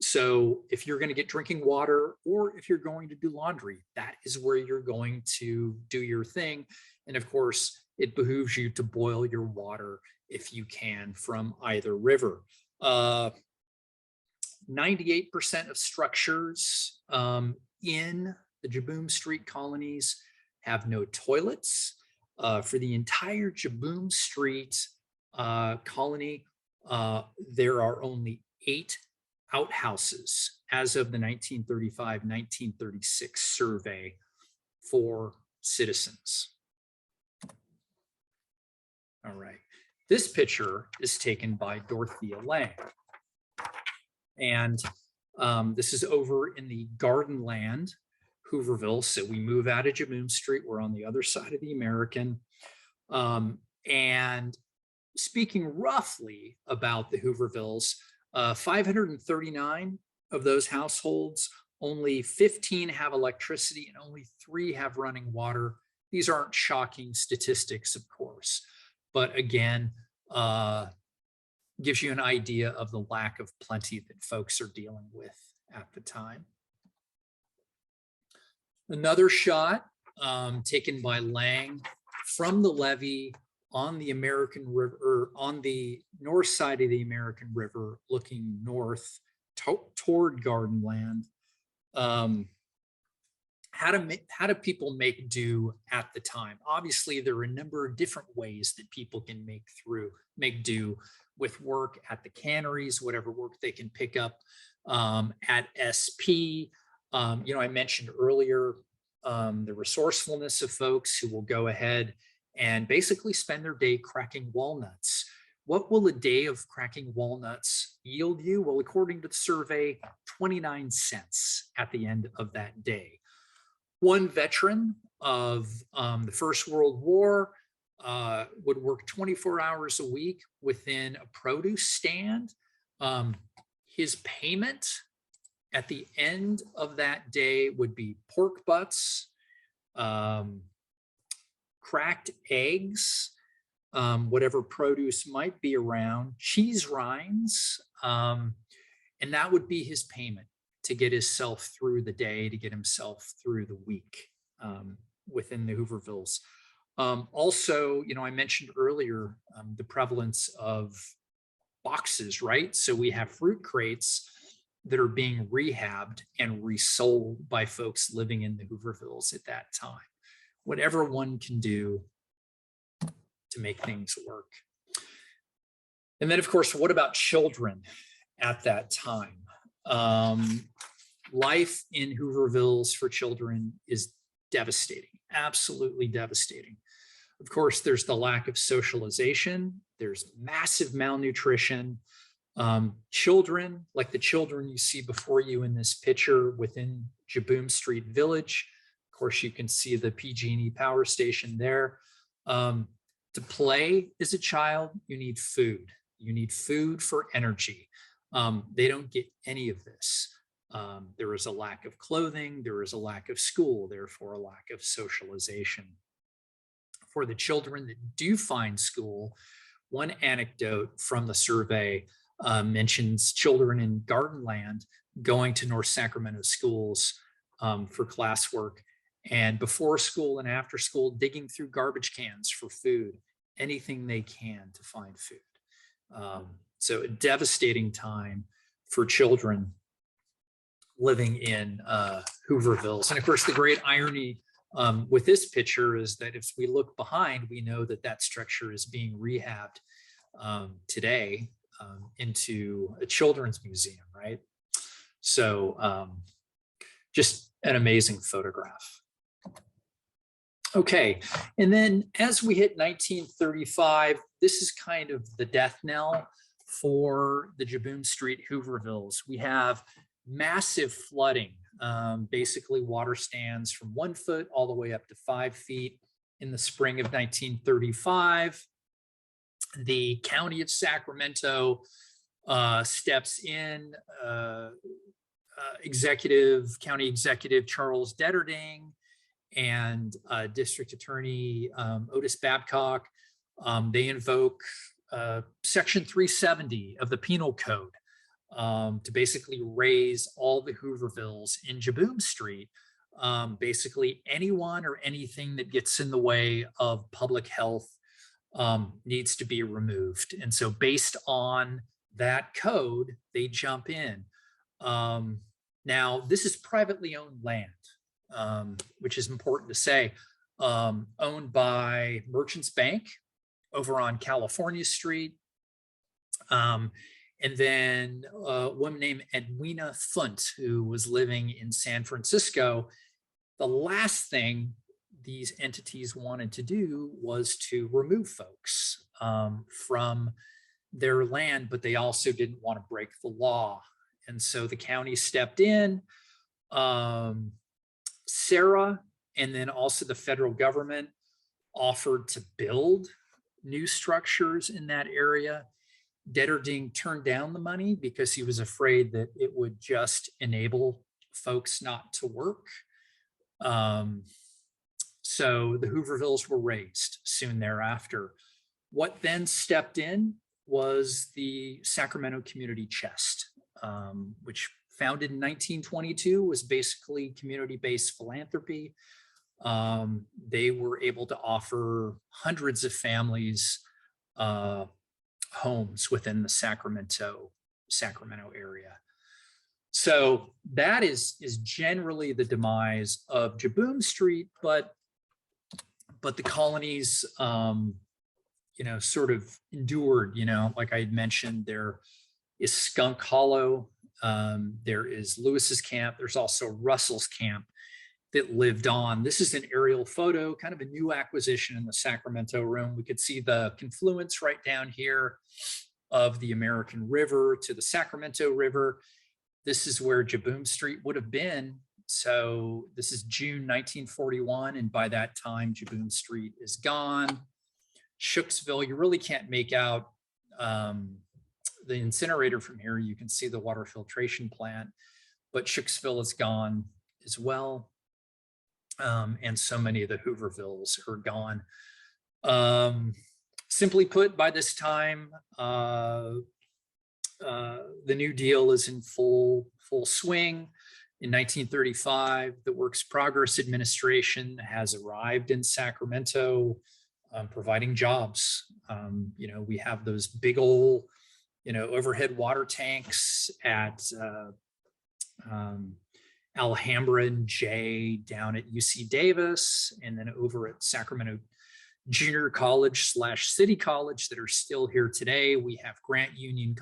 So if you're going to get drinking water or if you're going to do laundry, that is where you're going to do your thing. And of course, it behooves you to boil your water if you can from either river. 98% of structures in the Jibboom Street colonies have no toilets. For the entire Jibboom Street colony, there are only 8 outhouses as of the 1935-1936 survey for citizens. All right, this picture is taken by Dorothea Lang. And this is over in the Gardenland, Hooverville. So we move out of Jibboom Street. We're on the other side of the American. And speaking roughly about the Hoovervilles, 539 of those households, only 15 have electricity and only 3 have running water. These aren't shocking statistics, of course, but again, gives you an idea of the lack of plenty that folks are dealing with at the time. Another shot taken by Lang from the levee on the American River, or on the north side of the American River, looking north toward Gardenland. How do people make do at the time? Obviously, there are a number of different ways that people can make do with work at the canneries, whatever work they can pick up at SP. I mentioned earlier the resourcefulness of folks who will go ahead and basically spend their day cracking walnuts. What will a day of cracking walnuts yield you? Well, according to the survey, 29 cents at the end of that day. One veteran of the First World War would work 24 hours a week within a produce stand. His payment at the end of that day would be pork butts, cracked eggs, whatever produce might be around, cheese rinds, and that would be his payment to get himself through the day, to get himself through the week within the Hoovervilles. Also, I mentioned earlier the prevalence of boxes, right? So we have fruit crates that are being rehabbed and resold by folks living in the Hoovervilles at that time. Whatever one can do to make things work. And then, of course, what about children at that time? Life in Hoovervilles for children is devastating, absolutely devastating. Of course, there's the lack of socialization. There's massive malnutrition. Children, like the children you see before you in this picture within Jibboom Street Village. Of course, you can see the PG&E power station there. To play as a child, you need food. You need food for energy. They don't get any of this. There is a lack of clothing. There is a lack of school, therefore a lack of socialization. For the children that do find school, one anecdote from the survey mentions children in Gardenland going to North Sacramento schools for classwork, and before school and after school digging through garbage cans for food, anything they can to find food. So a devastating time for children living in Hoovervilles. And of course, the great irony with this picture is that if we look behind, we know that that structure is being rehabbed today into a children's museum, right? So just an amazing photograph. Okay, and then as we hit 1935, this is kind of the death knell for the Jibboom Street Hoovervilles. We have massive flooding. Basically water stands from 1 foot all the way up to 5 feet in the spring of 1935. The county of Sacramento steps in. County Executive Charles Detterding and District Attorney Otis Babcock, they invoke Section 370 of the Penal Code to basically raise all the Hoovervilles in Jibboom Street. Basically, anyone or anything that gets in the way of public health needs to be removed. And so based on that code, they jump in. Now, this is privately owned land, which is important to say, owned by Merchants Bank over on California Street. And then a woman named Edwina Funt, who was living in San Francisco. The last thing these entities wanted to do was to remove folks from their land, but they also didn't want to break the law. And so the county stepped in, SERA, and then also the federal government offered to build new structures in that area. Detterding turned down the money because he was afraid that it would just enable folks not to work. So the Hoovervilles were raised soon thereafter. What then stepped in was the Sacramento Community Chest, which founded in 1922, was basically community-based philanthropy. They were able to offer hundreds of families homes within the Sacramento area. So that is generally the demise of Jibboom Street, but the colonies, sort of endured. Like I had mentioned, there is Skunk Hollow, there is Lewis's Camp, there's also Russell's Camp that lived on. This is an aerial photo, kind of a new acquisition in the Sacramento room. We could see the confluence right down here of the American River to the Sacramento River. This is where Jibboom Street would have been. So this is June 1941, and by that time, Jibboom Street is gone. Shakesville, you really can't make out the incinerator from here. You can see the water filtration plant, but Shakesville is gone as well. And so many of the Hoovervilles are gone. Simply put, by this time, the New Deal is in full swing. In 1935, the Works Progress Administration has arrived in Sacramento, providing jobs. We have those big old, overhead water tanks at Alhambra and J, down at UC Davis, and then over at Sacramento Junior College / City College that are still here today. We have Grant Union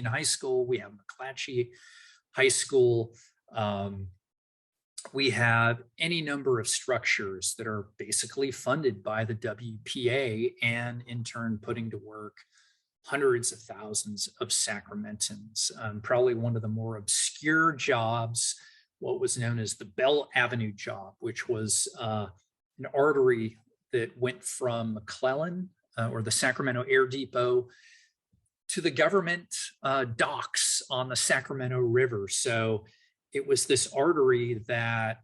High School. We have McClatchy High School. We have any number of structures that are basically funded by the WPA and in turn putting to work hundreds of thousands of Sacramentans. Probably one of the more obscure jobs, what was known as the Bell Avenue job, which was an artery that went from McClellan or the Sacramento Air Depot to the government docks on the Sacramento River. So it was this artery that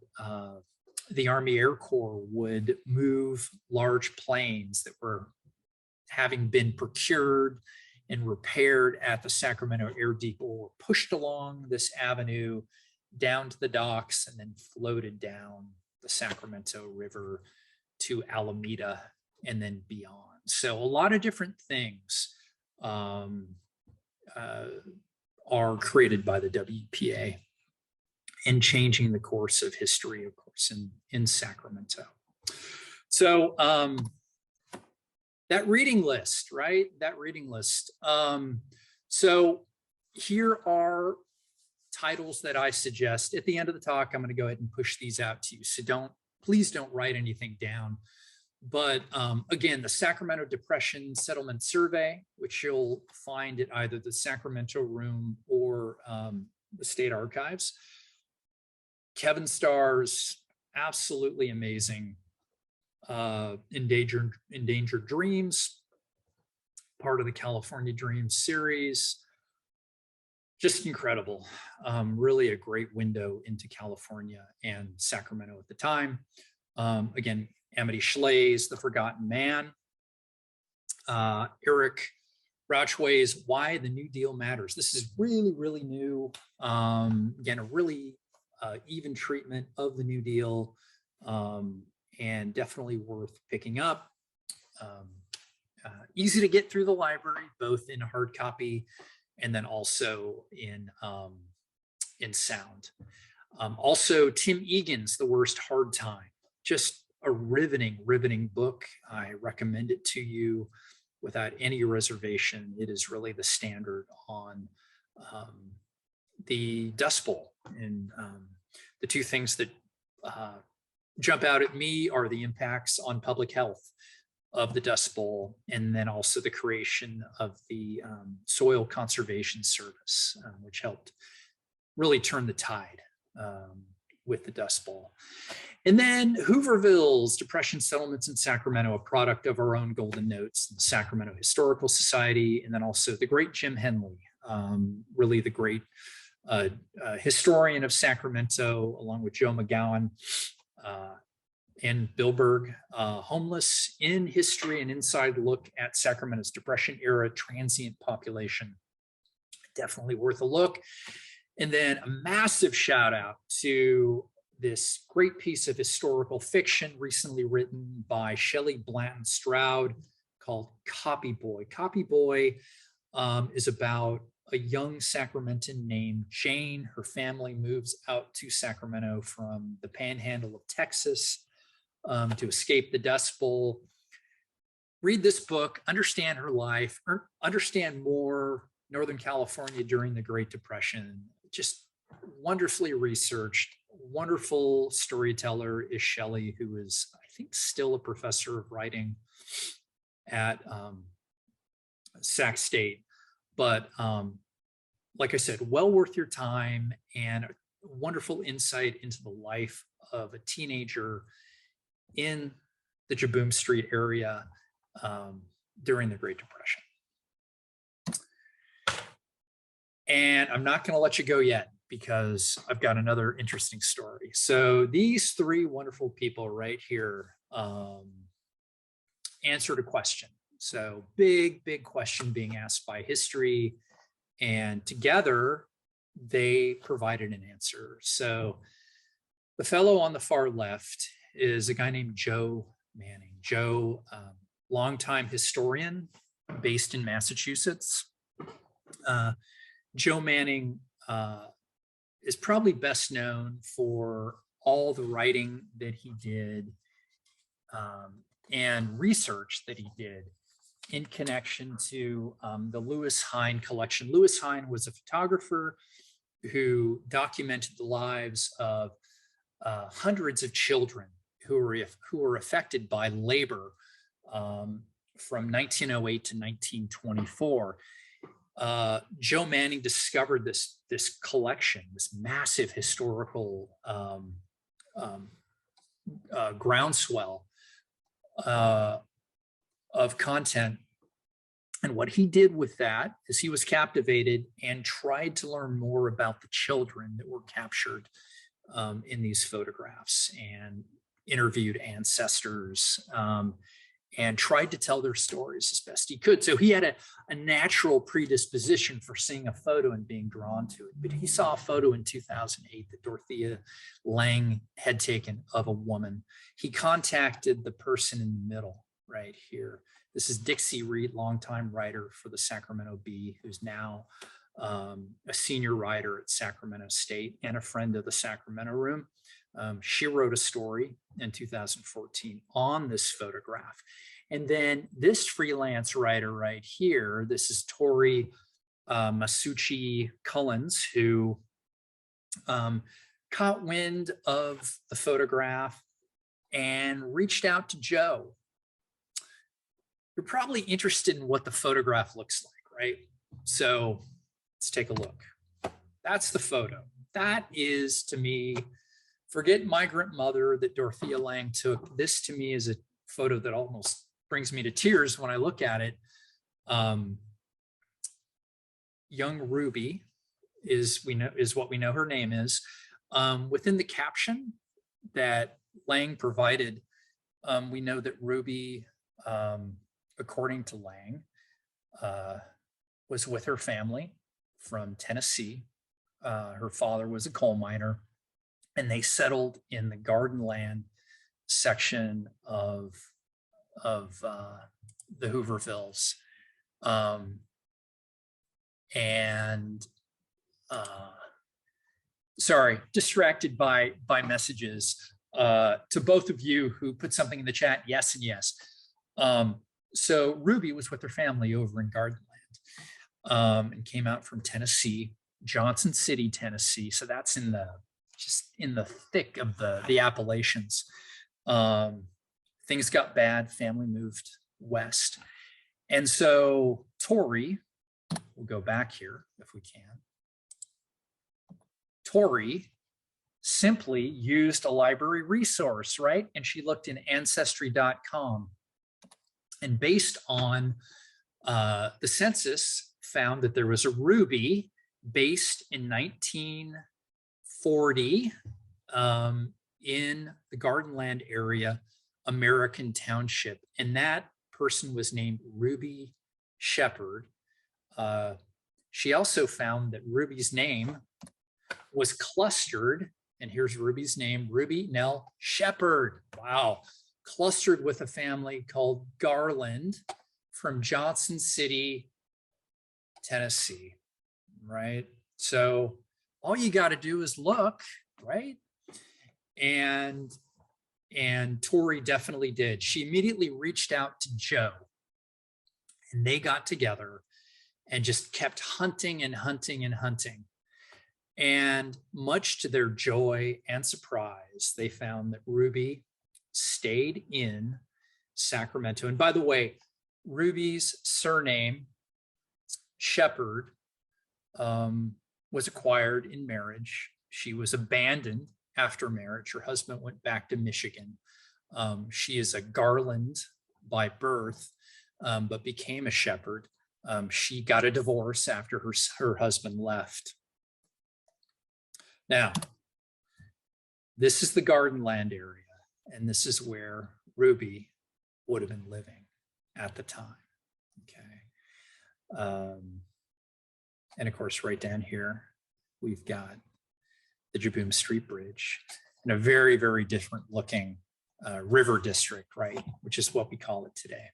the Army Air Corps would move large planes that were having been procured and repaired at the Sacramento Air Depot, were pushed along this avenue down to the docks and then floated down the Sacramento River to Alameda and then beyond. So a lot of different things are created by the WPA and changing the course of history, of course, in Sacramento. So that reading list, right? That reading list. So here are titles that I suggest. At the end of the talk, I'm going to go ahead and push these out to you. So please don't write anything down. But again, the Sacramento Depression Settlement Survey, which you'll find at either the Sacramento Room or the State Archives. Kevin Starr's absolutely amazing Endangered Dreams, part of the California Dreams series. Just incredible. Really a great window into California and Sacramento at the time. Again, Amity Schleys, The Forgotten Man. Eric Rauchway's Why the New Deal Matters. This is really, really new. Again, a really even treatment of the New Deal, and definitely worth picking up. Easy to get through the library, both in hard copy and then also in sound. Also, Tim Egan's The Worst Hard Time. Just a riveting book. I recommend it to you without any reservation. It is really the standard on the Dust Bowl. And the two things that jump out at me are the impacts on public health of the Dust Bowl, and then also the creation of the Soil Conservation Service, which helped really turn the tide with the Dust Bowl. And then Hoovervilles, Depression Settlements in Sacramento, a product of our own Golden Notes, the Sacramento Historical Society, and then also the great Jim Henley, really the great historian of Sacramento, along with Joe McGowan and Bill Berg, Homeless in History, an inside look at Sacramento's Depression era transient population. Definitely worth a look. And then a massive shout out to this great piece of historical fiction recently written by Shelley Blanton Stroud called Copy Boy. Copy Boy is about a young Sacramentan named Jane. Her family moves out to Sacramento from the panhandle of Texas to escape the Dust Bowl. Read this book, understand her life, understand more Northern California during the Great Depression. Just wonderfully researched, wonderful storyteller is Shelley, who is, I think, still a professor of writing at Sac State. But like I said, well worth your time, and a wonderful insight into the life of a teenager in the Jibboom Street area during the Great Depression. And I'm not going to let you go yet, because I've got another interesting story. So these three wonderful people right here answered a question. So big question being asked by history. And together they provided an answer. So the fellow on the far left is a guy named Joe Manning. Joe, longtime historian based in Massachusetts. Joe Manning is probably best known for all the writing that he did and research that he did in connection to the Lewis Hine collection. Lewis Hine was a photographer who documented the lives of hundreds of children who were affected by labor from 1908 to 1924. Joe Manning discovered this collection, this massive historical groundswell of content. And what he did with that is he was captivated and tried to learn more about the children that were captured in these photographs, and interviewed ancestors and tried to tell their stories as best he could. So he had a natural predisposition for seeing a photo and being drawn to it. But he saw a photo in 2008 that Dorothea Lange had taken of a woman. He contacted the person in the middle right here. This is Dixie Reed, longtime writer for the Sacramento Bee, who's now a senior writer at Sacramento State and a friend of the Sacramento Room. She wrote a story in 2014 on this photograph. And then this freelance writer right here, this is Tori Masucci Cullens, who caught wind of the photograph and reached out to Joe. You're probably interested in what the photograph looks like, right? So let's take a look. That's the photo. That is, to me, forget Migrant Mother that Dorothea Lange took. This to me is a photo that almost brings me to tears when I look at it. Young Ruby is what we know her name is. Within the caption that Lange provided, we know that Ruby, according to Lange, was with her family from Tennessee. Her father was a coal miner, and they settled in the Gardenland section of the Hoovervilles. Sorry, distracted by messages to both of you who put something in the chat, yes and yes. So Ruby was with her family over in Gardenland and came out from Tennessee, Johnson City, Tennessee. So that's just in the thick of the Appalachians. Things got bad, family moved west. And so Tori, we'll go back here if we can. Tori simply used a library resource, right? And she looked in ancestry.com, and based on the census, found that there was a Ruby based in 1940 in the Gardenland area, American Township. And that person was named Ruby Shepherd. She also found that Ruby's name was clustered, and here's Ruby's name, Ruby Nell Shepherd. Wow. Clustered with a family called Garland from Johnson City, Tennessee, right? So all you got to do is look, right? And Tori definitely did. She immediately reached out to Joe, and they got together and just kept hunting and hunting and hunting. And much to their joy and surprise, they found that Ruby stayed in Sacramento. And by the way, Ruby's surname, Shepherd, was acquired in marriage. She was abandoned after marriage. Her husband went back to Michigan. She is a Garland by birth, but became a Shepherd. She got a divorce after her husband left. Now, this is the Gardenland area, and this is where Ruby would have been living at the time, okay? And of course, right down here, we've got the Jibboom Street Bridge and a very, very different looking river district, right? Which is what we call it today.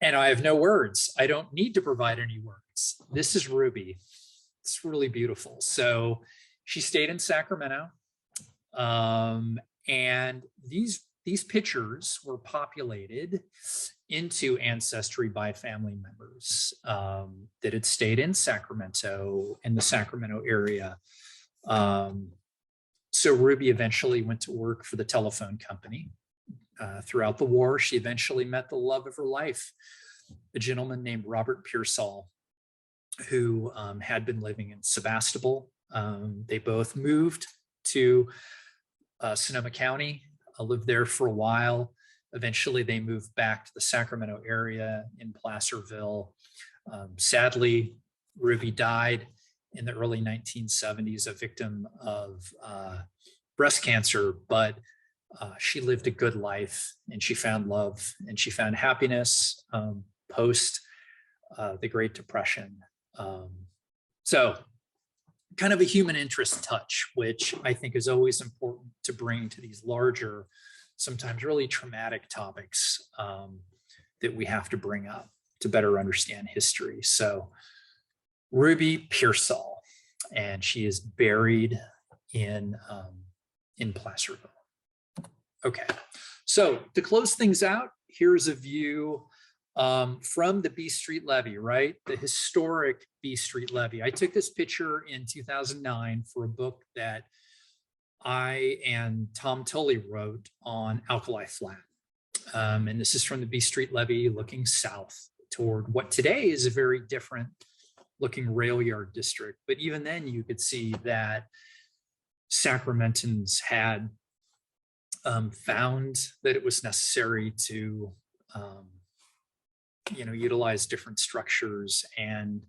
And I have no words. I don't need to provide any words. This is Ruby. It's really beautiful. So she stayed in Sacramento. And these pictures were populated into Ancestry by family members that had stayed in Sacramento, in the Sacramento area. So Ruby eventually went to work for the telephone company. Throughout the war, she eventually met the love of her life, a gentleman named Robert Pearsall, who had been living in Sebastopol. They both moved to Sonoma County, lived there for a while. Eventually, they moved back to the Sacramento area in Placerville. Sadly, Ruby died in the early 1970s, a victim of breast cancer, but she lived a good life, and she found love and she found happiness post the Great Depression. So kind of a human interest touch, which I think is always important to bring to these larger, sometimes really traumatic topics that we have to bring up to better understand history. So Ruby Pearsall, and she is buried in Placerville. Okay, so to close things out, here's a view from the B Street Levee, right? The historic B Street Levee. I took this picture in 2009 for a book that I and Tom Tully wrote on Alkali Flat. And this is from the B Street Levee looking south toward what today is a very different looking rail yard district. But even then you could see that Sacramentans had found that it was necessary to utilize different structures and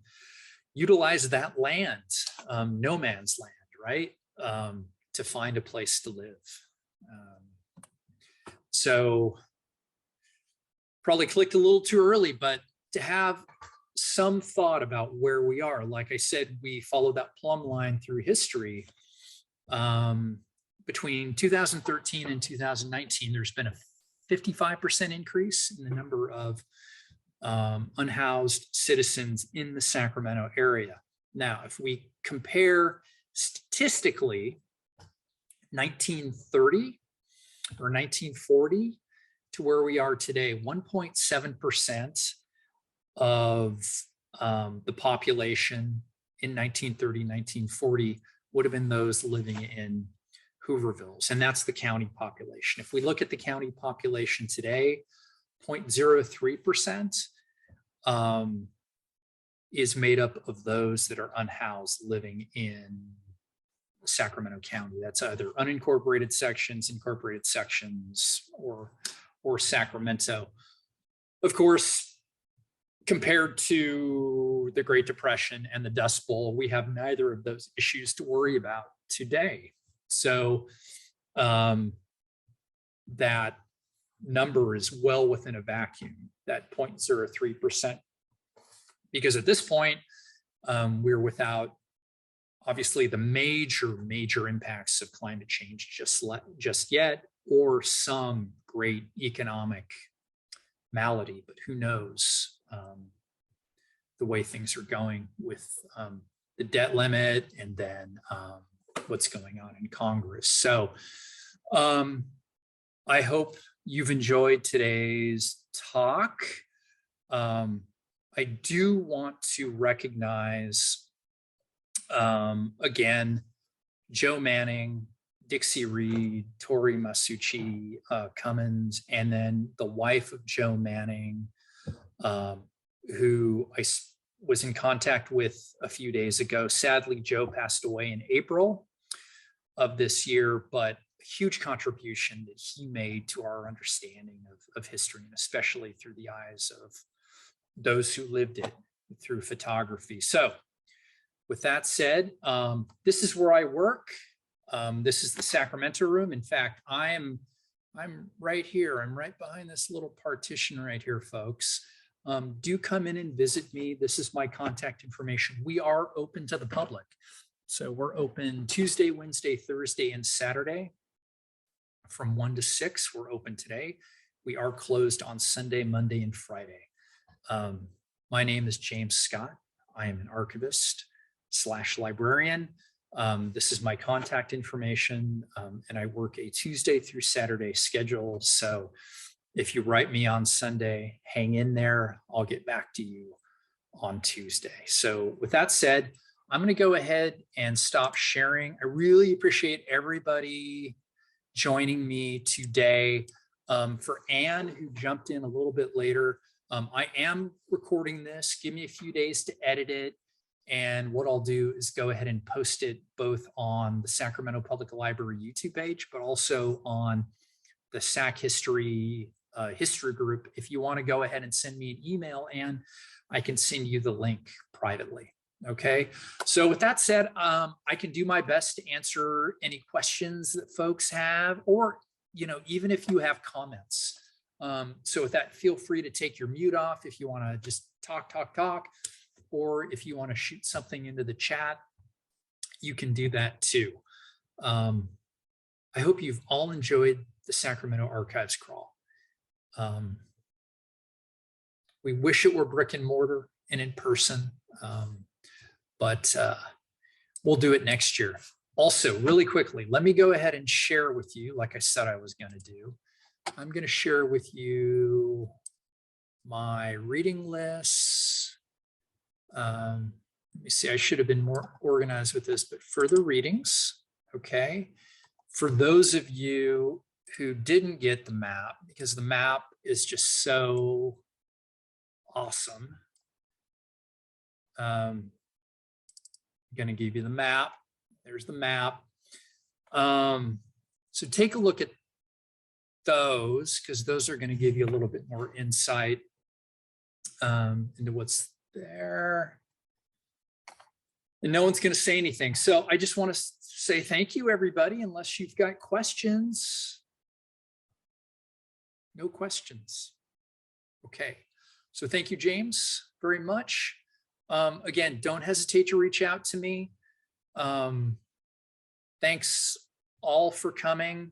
utilize that land, no man's land, right? To find a place to live. So probably clicked a little too early, but to have some thought about where we are. Like I said, we follow that plumb line through history. Between 2013 and 2019, there's been a 55% increase in the number of unhoused citizens in the Sacramento area. Now, if we compare statistically 1930 or 1940 to where we are today, 1.7% of the population in 1930, 1940 would have been those living in Hoovervilles, and that's the county population. If we look at the county population today, 0.03% is made up of those that are unhoused living in Sacramento County. That's either unincorporated sections, incorporated sections, or Sacramento. Of course, compared to the Great Depression and the Dust Bowl, we have neither of those issues to worry about today. So that number is well within a vacuum, that 0.03%, because at this point, we're without obviously the major impacts of climate change just yet, or some great economic malady, but who knows the way things are going with the debt limit and then what's going on in Congress. So I hope you've enjoyed today's talk. I do want to recognize, again, Joe Manning, Dixie Reed, Tori Masucci Cummins, and then the wife of Joe Manning, who I was in contact with a few days ago. Sadly, Joe passed away in April of this year, but a huge contribution that he made to our understanding of history, and especially through the eyes of those who lived it through photography. So with that said, this is where I work. This is the Sacramento room. In fact, I'm right here. I'm right behind this little partition right here, folks. do come in and visit me. This is my contact information. We are open to the public. So we're open Tuesday, Wednesday, Thursday, and Saturday from 1 to 6. We're open today. We are closed on Sunday, Monday, and Friday. My name is JScott. I am an archivist / librarian. This is my contact information, and I work a Tuesday through Saturday schedule. So if you write me on Sunday, hang in there. I'll get back to you on Tuesday. So with that said, I'm going to go ahead and stop sharing. I really appreciate everybody joining me today. For Anne, who jumped in a little bit later, I am recording this. Give me a few days to edit it. And what I'll do is go ahead and post it both on the Sacramento Public Library YouTube page, but also on the SAC history group. If you want to go ahead and send me an email, and I can send you the link privately. Okay. So with that said, I can do my best to answer any questions that folks have, or, even if you have comments. So with that, feel free to take your mute off if you want to just talk, or if you want to shoot something into the chat, you can do that too. I hope you've all enjoyed the Sacramento Archives Crawl. We wish it were brick and mortar and in person, but we'll do it next year. Also, really quickly, let me go ahead and share with you, like I said I was going to do. I'm going to share with you my reading lists. Let me see, I should have been more organized with this, but further readings, okay? For those of you who didn't get the map, because the map is just so awesome, I'm going to give you the map. There's the map. So take a look at those, because those are going to give you a little bit more insight into what's there. And no one's going to say anything. So I just want to say thank you, everybody, unless you've got questions. No questions. Okay. So thank you, James, very much. Again, don't hesitate to reach out to me. Thanks all for coming.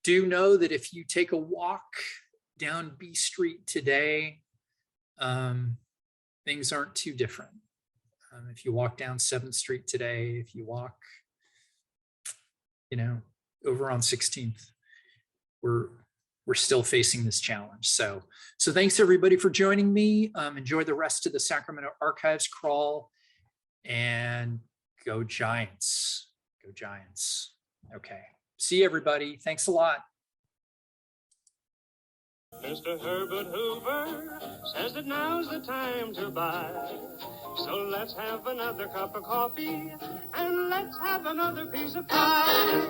Do know that if you take a walk down B Street today, things aren't too different. If you walk down 7th Street today, if you walk, over on 16th, we're still facing this challenge. So thanks everybody for joining me. Enjoy the rest of the Sacramento Archives Crawl, and go Giants. Go Giants. Okay. See everybody. Thanks a lot. Mr. Herbert Hoover says that now's the time to buy. So let's have another cup of coffee, and let's have another piece of pie.